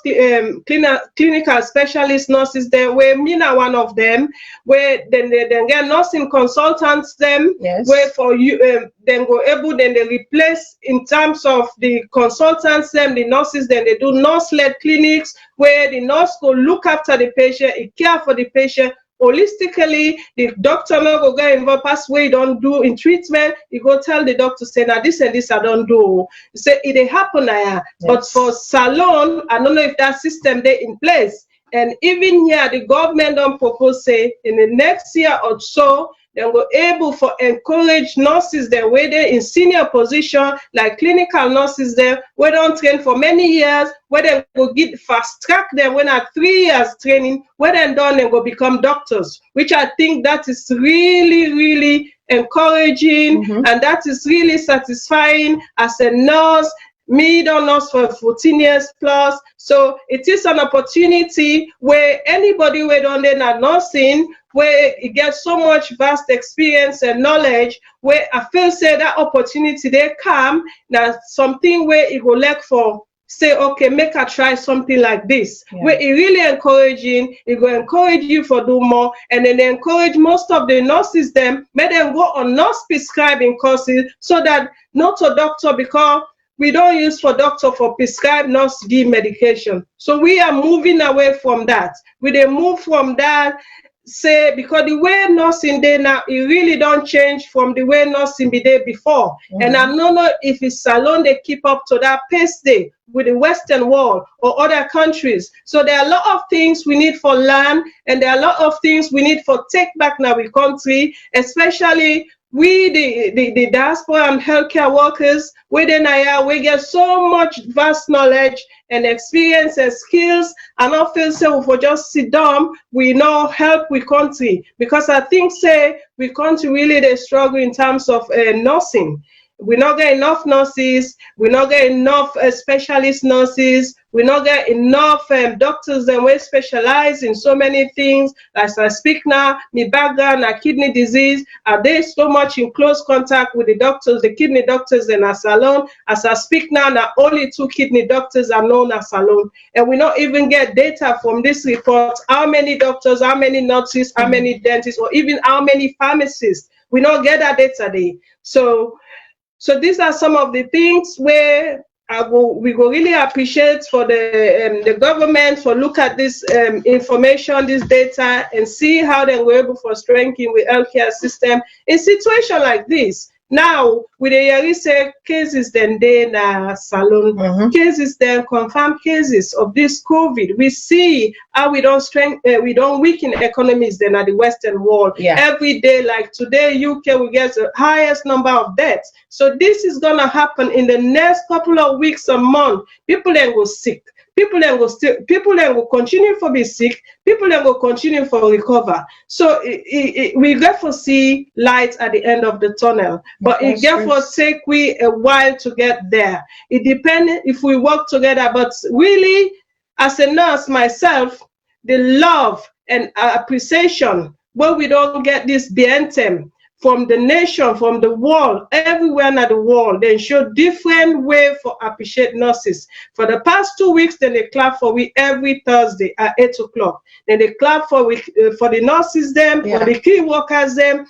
clinical specialist nurses there, where me now one of them, where then they get nursing consultants them, yes. Where for you then go able then they replace in terms of the consultants them, the nurses then they do nurse-led clinics where the nurse go look after the patient, care for the patient holistically. The doctor no go get involved past way don't do in treatment. You go tell the doctor say now this and this I don't do. You say it happen now. Yes. But for SALONE, I don't know if that system they in place. And even here the government don't propose say in the next year or so they will able for encourage nurses there where they in senior position like clinical nurses there where don't train for many years, where they will get fast track them when at 3 years training, where then done they will become doctors, which I think that is really, really encouraging. And that is really satisfying as a nurse. Me don't nurse for 14 years plus. So it is an opportunity where anybody where don't learn nursing, where it gets so much vast experience and knowledge, where I feel say that opportunity they come, now something where it will like for say, okay, make a try something like this. Yeah. Where it really encouraging, it will encourage you for do more, and then they encourage most of the nurses them, make them go on nurse prescribing courses so that not a doctor, because we don't use for doctor for prescribe nurse give medication. So we are moving away from that. We they move from that, say, because the way nursing day now, it really don't change from the way nursing be there before. And I don't know if it's SALONE they keep up to that pace day with the Western world or other countries. So there are a lot of things we need for learn, and there are a lot of things we need for take back now in country, especially we the diaspora and healthcare workers, we get so much vast knowledge and experience and skills, and I feel say if we just sit down, we know help we country, because I think say we country really they struggle in terms of nursing. we not get enough nurses, we not get enough specialist nurses, we not get enough doctors that will specialize in so many things. As I speak now, my background, a kidney disease, are they so much in close contact with the doctors, the kidney doctors in a salon? As I speak now, only 2 kidney doctors are known as salon. And we not even get data from this report, how many doctors, how many nurses, how many dentists, or even how many pharmacists. We don't get that data there. So these are some of the things where we go really appreciate for the government for look at this information, this data, and see how they were able for strengthening the healthcare system in situation like this. Now, with the say cases then na salon cases then confirmed cases of this COVID, we see how we don't weaken economies then at the Western world. Yeah. Every day, like today, UK will get the highest number of deaths. So this is gonna happen in the next couple of weeks or month. People then go sick. People then will continue to be sick. People then will continue to recover. So we get to see light at the end of the tunnel, but it get to take we a while to get there. It depends if we work together. But really, as a nurse myself, the love and appreciation where we don't get this bientem from the nation, from the world, everywhere in the world, they show different way for appreciate nurses. For the past 2 weeks, then they clap for we every Thursday at 8 o'clock. Then they clap for the nurses them, for the key workers them,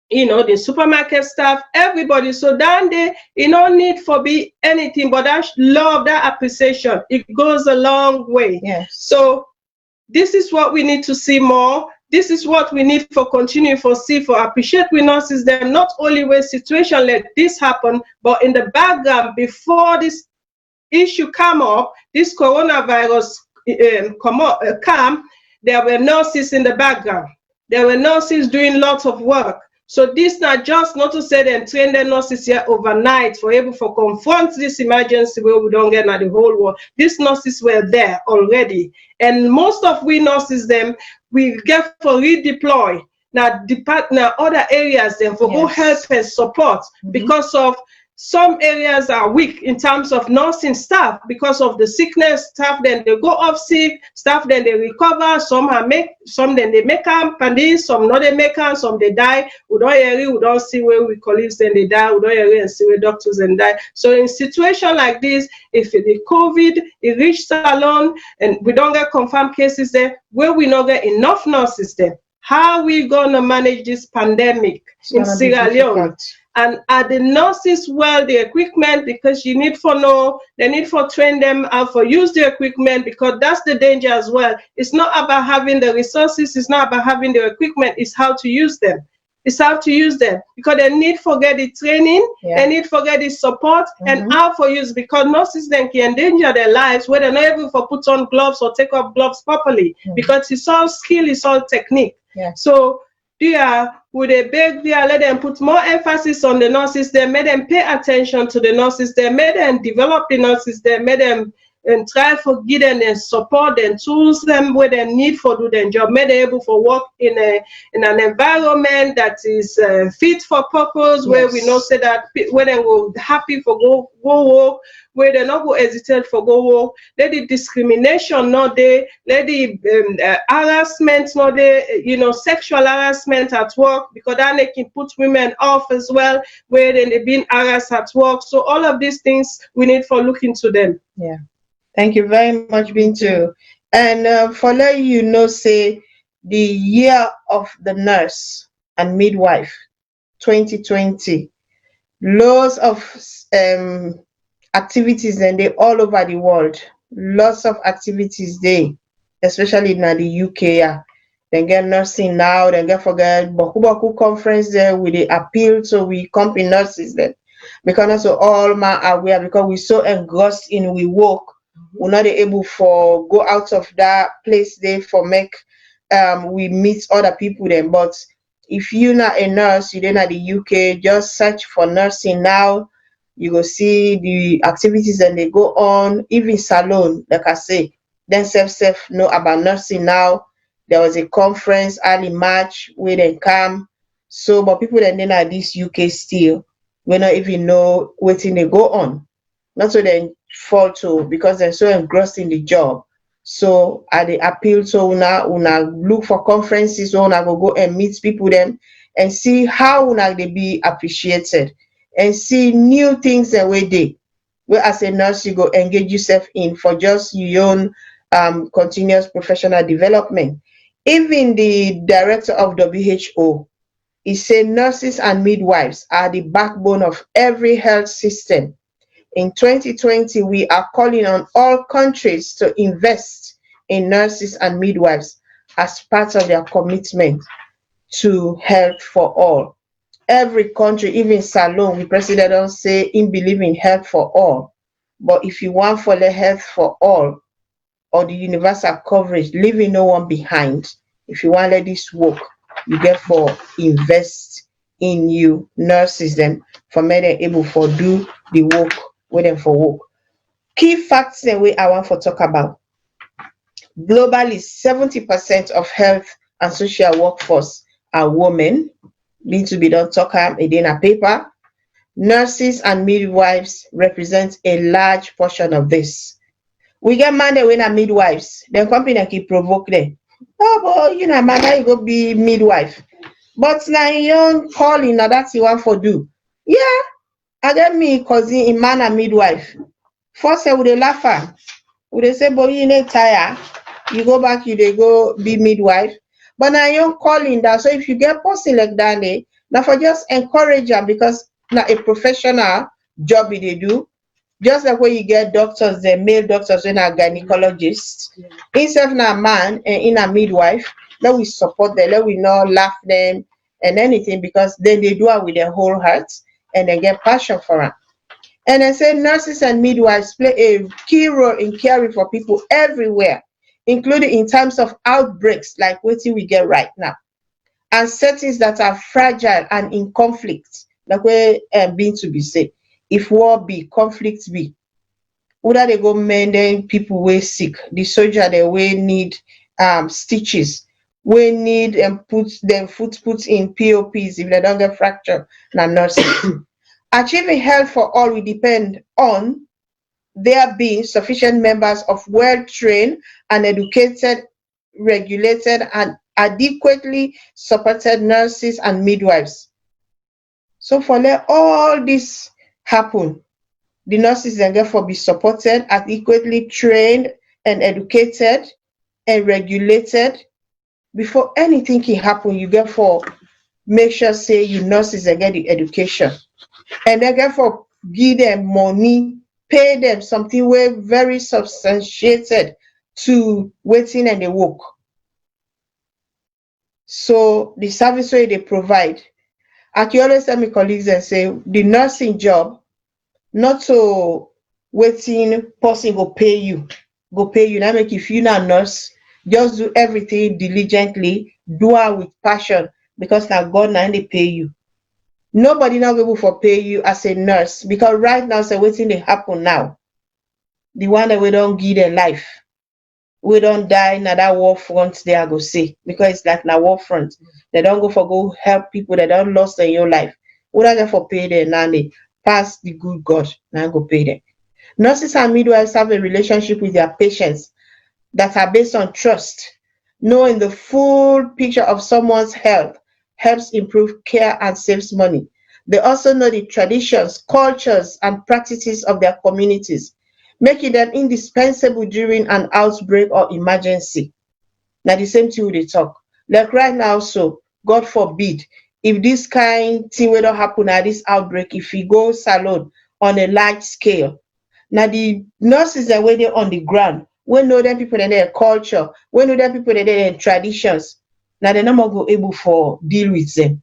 you know, the supermarket staff, everybody. So down there, you don't need for be anything, but that love, that appreciation, it goes a long way. Yes. So this is what we need to see more. This is what we need for continue for appreciate we nurses them, not only when situation like this happen, but in the background before this issue come up, this coronavirus come, there were nurses in the background. There were nurses doing lots of work. So this not to say them train the nurses here overnight for able to confront this emergency where we don't get at the whole world. These nurses were there already. And most of we nurses them, we get for redeploy now other areas then for go help and support because of some areas are weak in terms of nursing staff because of the sickness. Staff then they go off sick, staff then they recover, some then they make up and some not they make up, some they die. We don't see where we colleagues then they die, we don't hear and see where doctors and die. So in situation like this, if the COVID it reach salon and we don't get confirmed cases there, where we not get enough nurses there, how we gonna manage this pandemic in Sierra Leone? And are the nurses well the equipment, because you need for know, they need for train them how for use the equipment, because that's the danger as well. It's not about having the resources, it's not about having the equipment, it's how to use them. It's how to use them, because they need for get the training, they need for get the support, and how for use, because nurses then can endanger their lives where they're not able to put on gloves or take off gloves properly, because it's all skill, it's all technique. So would they beg let them put more emphasis on the nurses, they made them pay attention to the nurses, they made them develop the nurses, they made them and try for give them and support and tools them where they need for do their job, made them able for work in an environment that is fit for purpose, where we know say that where they will happy for go work, where they not go hesitate for go work, let the discrimination not there, let the harassment not there, you know, sexual harassment at work, because that they can put women off as well, where then they've been harassed at work. So all of these things we need for look into them. Yeah. Thank you very much, Bintu. And for let you know, say the year of the nurse and midwife, 2020, lots of activities and they all over the world. Lots of activities there, especially in the UK. Yeah. They get nursing now, they get forget Boku conference there with the appeal, so we company nurses then. Because also all my aware, because we're so engrossed in we work, we're not able for go out of that place there for make we meet other people then. But if you're not a nurse, you're not the UK, just search for nursing now. You go see the activities and they go on, even salon, like I say, then self know about nursing now. There was a conference early March where they come. So but people then at this UK still. we not even know wetin dey go on. Not so they fall to because they're so engrossed in the job. So I dey appeal to una look for conferences where una go and meet people them and see how una dey be appreciated and see new things and way they where as a nurse you go engage yourself in for just your own continuous professional development. Even the director of WHO, he said nurses and midwives are the backbone of every health system. In 2020, we are calling on all countries to invest in nurses and midwives as part of their commitment to health for all. Every country, even SALONE, the president don't say in believe in health for all. But if you want for the health for all or the universal coverage, leaving no one behind, if you want to let this work, you get for invest in you nurses them for make them able for do the work with them for work. Key facts the way I want to talk about. Globally, 70% of health and social workforce are women. Need to be done talk in a paper. Nurses and midwives represent a large portion of this. We get man that when are midwives, then company that keep provoke them. Oh boy, you know, man, now you go be midwife. But now you don't calling now that's you want for do. Yeah, I get me cousin in man and midwife. First would they laugh at? Would they say, boy, you ain't tired? You go back, you they go be midwife. But now you calling that. So if you get person like that, now for just encourage them because now a professional job they do. Just like when you get doctors, the male doctors when are gynecologists, instead of a man and in a midwife, let we support them, let we not laugh them and anything because then they do it with their whole heart and they get passion for it. And I say nurses and midwives play a key role in caring for people everywhere, including in times of outbreaks like what we get right now, and settings that are fragile and in conflict, like we're being to be said. If war be, conflict be, whether they go mending people way sick, the soldier they way need stitches, we need and put them foot put in POPs if they don't get fracture, na nursing. Achieving health for all will depend on there being sufficient members of well-trained and educated, regulated and adequately supported nurses and midwives. So for let all this happen, the nurses then therefore be supported, adequately trained and educated and regulated. Before anything can happen, you therefore make sure say you nurses and get the education. And then therefore give them money, pay them something where very substantiated to waiting and the work. So the service way they provide. I can always tell my colleagues and say the nursing job, not so waiting person go pay you. Now make if you not nurse, just do everything diligently, do it with passion because now God now they pay you. Nobody now able for pay you as a nurse because right now so waiting they happen now. The one that we don't give their life. We don't die na that war front there I go say because it's like na war front. They don't go for go help people that don't lost in your life. We don't get for pay them now they pass the good God now go pay them. Nurses and midwives have a relationship with their patients that are based on trust. Knowing the full picture of someone's health helps improve care and saves money. They also know the traditions, cultures, and practices of their communities, making them indispensable during an outbreak or emergency. Now the same thing they talk. Like right now, so God forbid, if this kind thing will not happen at this outbreak, if we go SALONE on a large scale, now the nurses are waiting on the ground. We know them people in their culture. We know them people in their traditions. Now they're not go able for deal with them.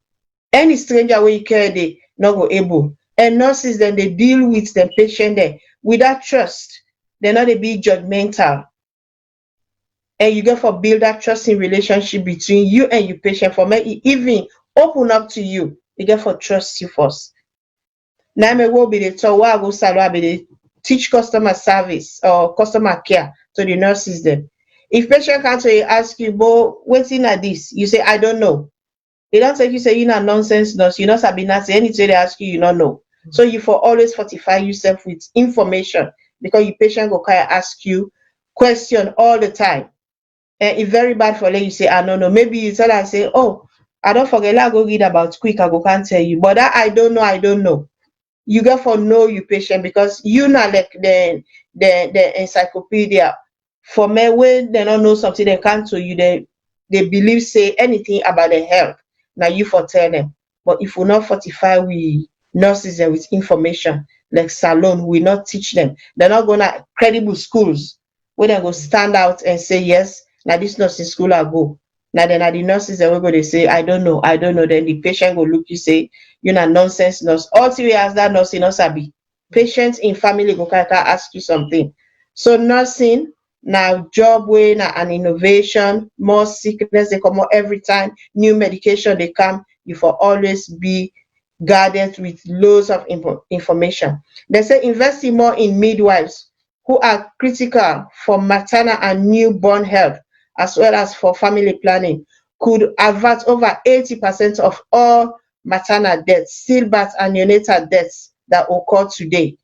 Any stranger where you care, they not go able. And nurses then they deal with the patient there without trust. They're not a bit judgmental. And you get for build that trusting relationship between you and your patient for me even open up to you. You get for trust you first. Now me will be the talk where I go SALONE be the teach customer service or customer care to the nurses then. If patient comes to you ask you, but what's in at this? You say, I don't know. They don't take you say you're not nonsense nurse, you're not Sabina, say anything they ask you, you don't know. So you for always fortify yourself with information, because your patient go kind of ask you question all the time. And it's very bad for let you say, I don't know. Maybe you tell her, say, oh, I don't forget, I go read about quick, I go can't tell you. But that I don't know. You got to know your patient, because you not like the encyclopedia. For me, when they don't know something, they can't tell you. They believe say anything about their health. Now you for tell them. But if we not fortify we nurses and with information like SALONE, we not teach them. They're not gonna credible schools where they go stand out and say yes. Now this nursing school I go. Now then the nurses that we go they say I don't know. Then the patient go look you say you're not nonsense nurse. All three as that nurse in sabi. Patients in family go can ask you something. So nursing now job way now an innovation, more sickness they come out every time, new medication they come, you for always be guarded with loads of information. They say investing more in midwives who are critical for maternal and newborn health, as well as for family planning, could avert over 80% of all maternal deaths, stillbirth and neonatal deaths that occur today.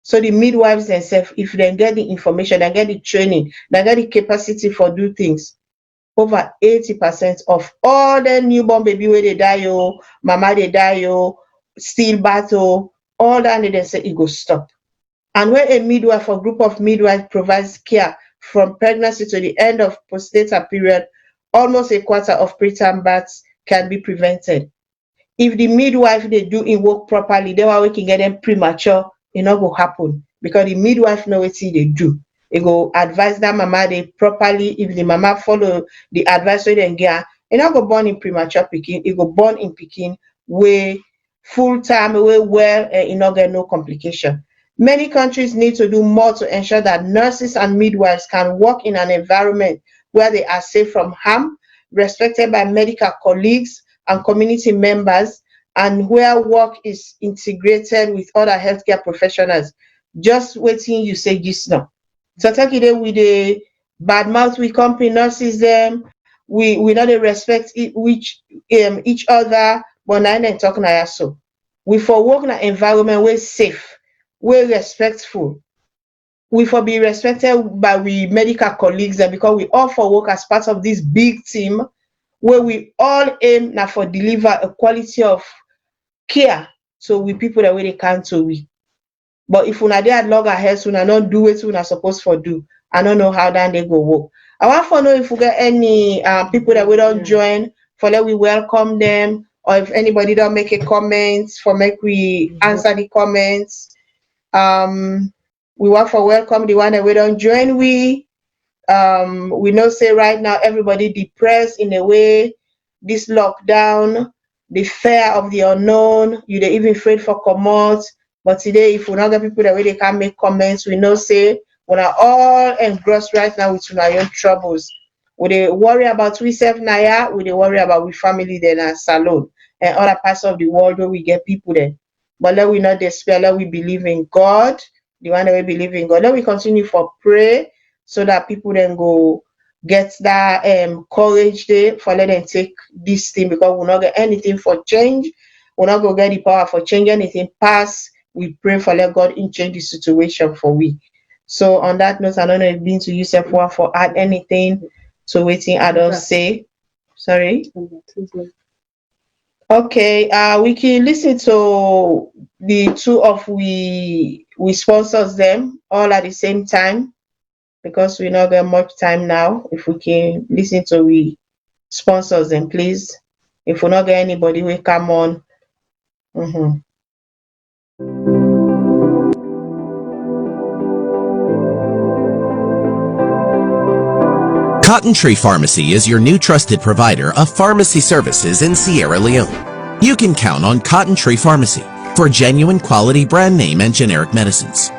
So the midwives themselves, if they get the information, they get the training, they get the capacity for do things, over 80% of all the newborn baby where they die, mama they die, stillbirth, all that they say it go stop. And when a midwife or group of midwives provides care from pregnancy to the end of postnatal period, almost a quarter of preterm births can be prevented. If the midwife they do in work properly, they are we can get them premature, it not go happen, because the midwife know what they do. It go advise that mama they properly. If the mama follow the advice they then get, it not go born in premature picking. It go born in picking where full time, where well, it not get no complication. Many countries need to do more to ensure that nurses and midwives can work in an environment where they are safe from harm, respected by medical colleagues and community members, and where work is integrated with other healthcare professionals. Just waiting you say this now. So take it with the bad mouth we company nurses them, we not respect each other, but now they talk now so. We for work in an environment where safe, where respectful. We for be respected by we medical colleagues, and because we all for work as part of this big team where we all aim now for deliver a quality of care so we people that way they can to we. But if una dey at loggerheads, una not do what una supposed for do. I don't know how that they go work. I want to know if we get any people that we don't join, for let we welcome them, or if anybody don't make a comment, for make we answer the comments. We want for welcome the one that we don't join we know say right now everybody depressed in a way, this lockdown, the fear of the unknown, you they even afraid for commot. But today, if we not get people that way they can make comments, we know say we are all engrossed right now with our own troubles. We they worry about we self naya, we they worry about we family then and SALONE and other parts of the world where we get people there. But let we not despair, let we believe in God, the one that we believe in God. Let we continue for pray so that people then go get that courage there for let them take this thing, because we not get anything for change. We not go get the power for change anything past. We pray for let God in change the situation for we. So on that note, I don't know if been to yourself for add anything to waiting adults say. Sorry. Okay, we can listen to the two of we sponsors them all at the same time, because we not get much time now. If we can listen to we sponsors them, please. If we not get anybody, we come on. Cotton Tree Pharmacy is your new trusted provider of pharmacy services in Sierra Leone. You can count on Cotton Tree Pharmacy for genuine quality brand name and generic medicines.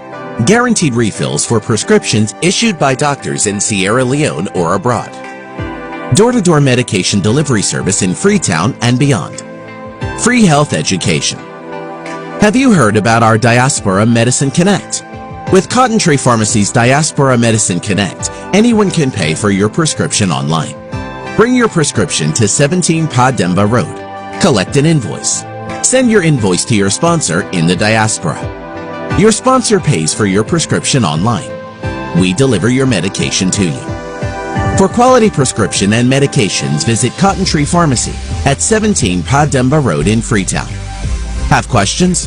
Guaranteed refills for prescriptions issued by doctors in Sierra Leone or abroad. Door-to-door medication delivery service in Freetown and beyond. Free health education. Have you heard about our Diaspora Medicine Connect? With Cotton Tree Pharmacy's Diaspora Medicine Connect, anyone can pay for your prescription online. Bring your prescription to 17 Pa Demba Road. Collect an invoice. Send your invoice to your sponsor in the diaspora. Your sponsor pays for your prescription online. We deliver your medication to you. For quality prescription and medications, visit Cotton Tree Pharmacy at 17 Pademba Road in Freetown. Have questions?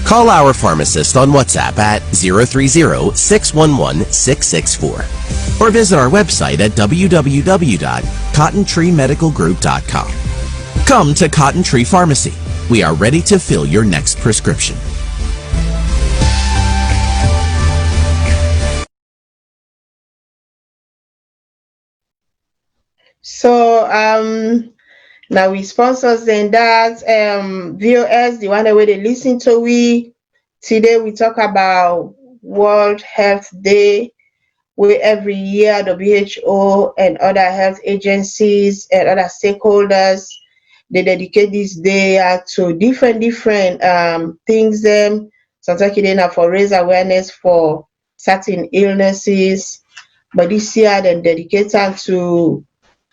Call our pharmacist on WhatsApp at 030-611-664 or visit our website at www.cottontreemedicalgroup.com. Come to Cotton Tree Pharmacy. We are ready to fill your next prescription. So now we sponsors and that VOS, the one that way they listen to we. Today we talk about World Health Day, where every year WHO and other health agencies and other stakeholders, they dedicate this day to different things them. Sometimes they for raise awareness for certain illnesses, but this year they dedicate them to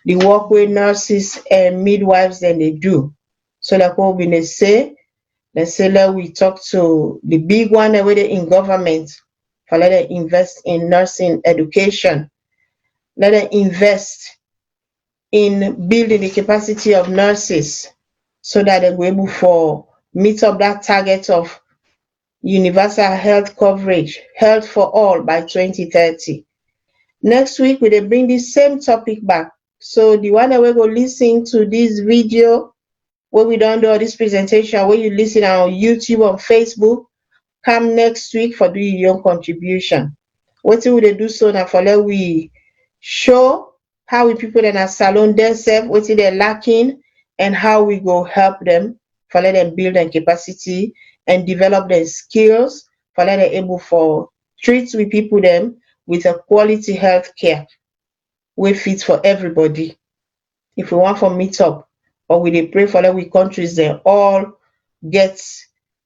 the work with nurses and midwives then they do. So like what we say, let we talk to the big one where they in government for let them invest in nursing education. Let them invest in building the capacity of nurses so that they will be able to meet up that target of universal health coverage, health for all by 2030. Next week, we will bring the same topic back. So the one that we go listen to this video, where we don't do all this presentation, where you listen on YouTube, on Facebook, come next week for do your own contribution. What will they do so now for let we show how we people in our salon themselves, what they're lacking, and how we go help them for let them build their capacity and develop their skills for let them able for treat with people them with a quality health care we fit for everybody. If we want for meet up or we dey pray for that we countries then all get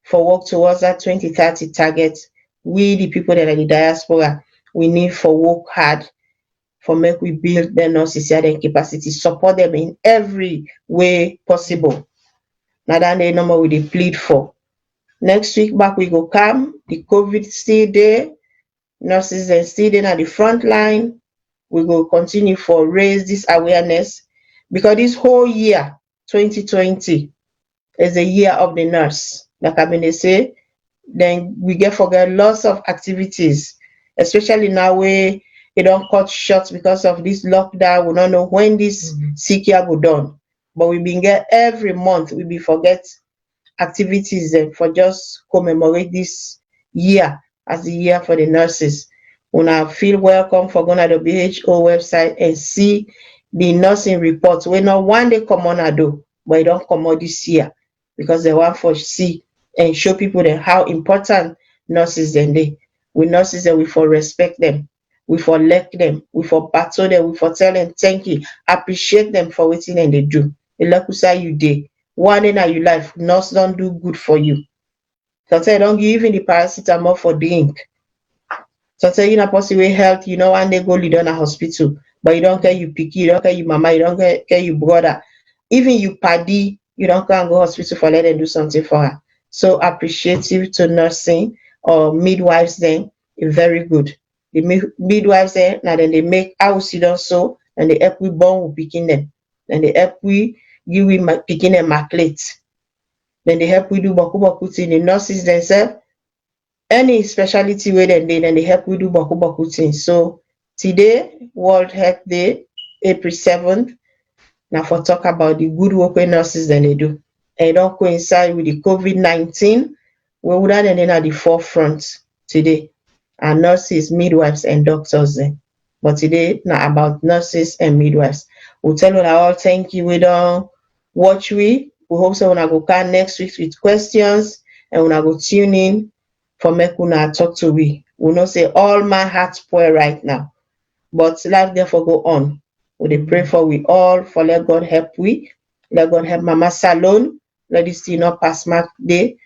for work towards that 2030 target, we the people that are the diaspora, we need for work hard for make we build their nurses and their capacity, support them in every way possible. Now that the number we dey plead for. Next week back we go come, the COVID still there, nurses are still there at the front line. We go continue for raise this awareness because this whole year, 2020, is a year of the nurse. Like I mean, they say, then we get forget lots of activities, especially now where they don't cut short because of this lockdown. We don't know when this sick year go done, but we been get every month we be forget activities for just commemorate this year as the year for the nurses. Una feel welcome for going to the WHO website and see the nursing reports. We not one day come on do, but it don't come out this year because they want for see and show people that how important nurses then they. We nurses that we for respect them, we for elect them, we for battle them, we for tell them thank you, appreciate them for waiting and they do. The like you say you day. One day in your life, nurse don't do good for you. Sometimes don't give even the paracetamol for drink. Sometimes you know possible health, you know, one day go lead on a hospital, but you don't care you picky, you don't care you mama, you don't care you brother, even you paddy, you don't can go hospital for let them do something for her. So appreciative to nursing or midwives then, very good. The midwives then, now then they make house so and they help we born with picking them. Then they help we give we picking them immaculate. Then they help we do baku thing. The nurses themselves, any specialty where then they help we do baku things. So today, World Health Day, April 7th, now for talk about the good work with nurses then they do. And it don't coincide with the COVID-19, we would have then at the forefront today. And nurses, midwives, and doctors then. But today, now about nurses and midwives. We'll tell you all thank you. We don't watch we hope so when I go come next week with questions and when I go tune in for make una talk to we. We know say all my heart spoil right now. But life therefore go on. We dey pray for we all for let God help we. Let God help Mama Salone. Let this thing not pass mark day.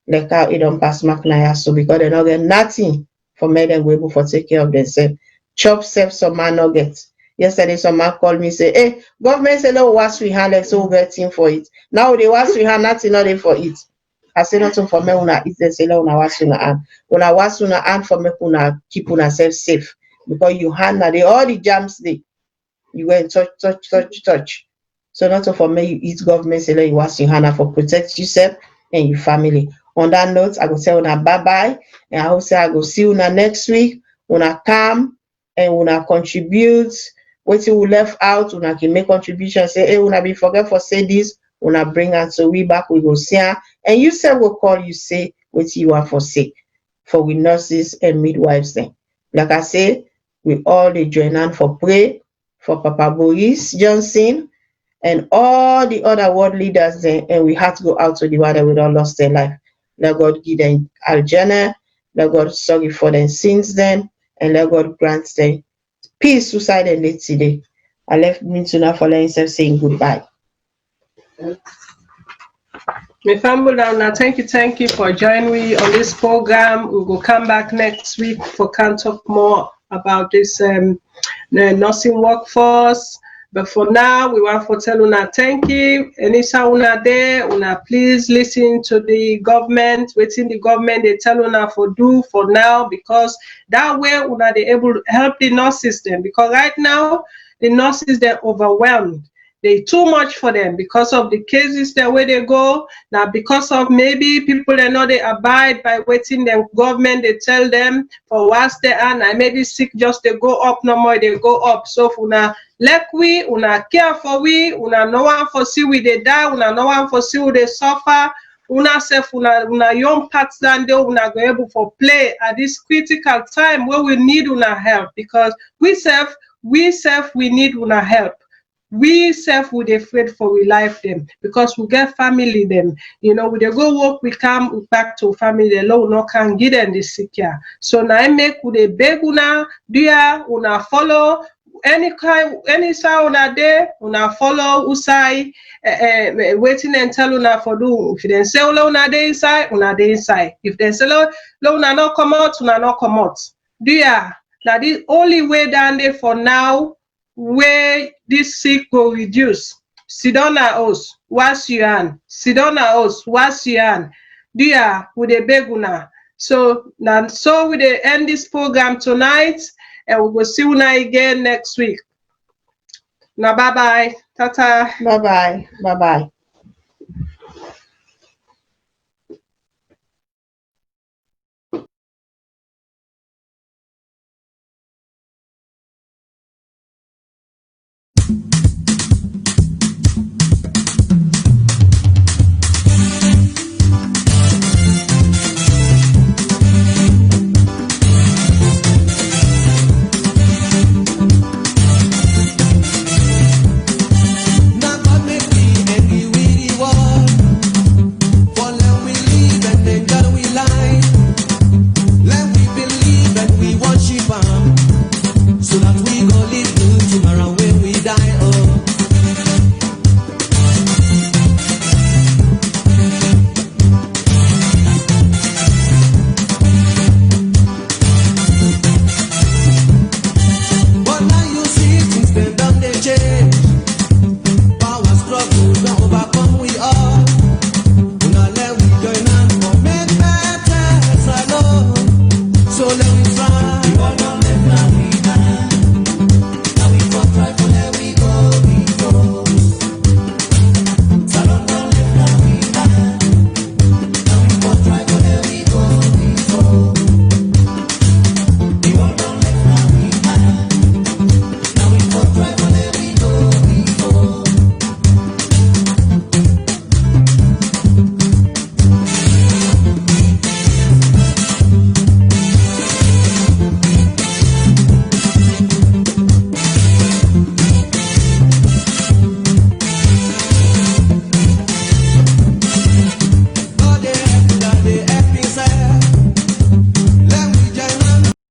Like how it don't pass mark now. So because they not get nothing for make them go able for take care of themselves. Chop self some man not get. Yesterday some man called me say, hey, government say no wash we hand like so we get thing for it. Now they wash we hand nothing not there for it. I say nothing for me una eat and say una wash una hand. Una wash una hand for make una keep una self safe because you hand na dey all the germs dey. You go and touch. So not for me you eat government say you wash your hand for protect yourself and your family. On that note, I go say una bye bye and I hope say I go see una next week. Una come and una contribute. Wetin we left out, una can make contribution. Say, hey, una be forget for say this, una bring am so we back we go see am. And you say we'll call you say wetin you want for say for we nurses and midwives then. Like I say, we all dey join hand for pray for Papa Boris Johnson and all the other world leaders then, and we had to go out to the one that we don't lost their life. Let God give them Al-Jannah, let God sorry for their sins then, and let God grant them peace, suicide, and late today. I left me to now for himself saying goodbye. My family, now thank you for joining me on this program. We will come back next week for can talk more about this nursing workforce. But for now, we want to tell una thank you. Anytime una there, una please listen to the government. Within the government, they tell una for do for now because that way una they able to help the nurses then. Because right now the nurses they're overwhelmed. They too much for them because of the cases the way they go. Now because of maybe people they know they abide by waiting the government they tell them for once they are and maybe sick just they go up no more they go up. So for una like we una care for we una no one for see we they die una no one for see we they suffer. Una self una young parts than they una go able for play at this critical time where we need una help because we need una help. We self would afraid for we life them because we get family them. You know, we they go work, we come back to family, the law no can get them this secure. So now I make with a beg una, dear, una follow any sound una there, una follow usai waiting and tell una for do. If they say una dey inside, If they say una not come out, una not come out. Dear, that is only way down there for now. Where this sick will reduce. Sit down at us, wash your hand. Sit down at us, wash your hand. Dear, with a beguna. So now, so we end this program tonight, and we will see you again next week. Now, bye bye, tata. Bye bye.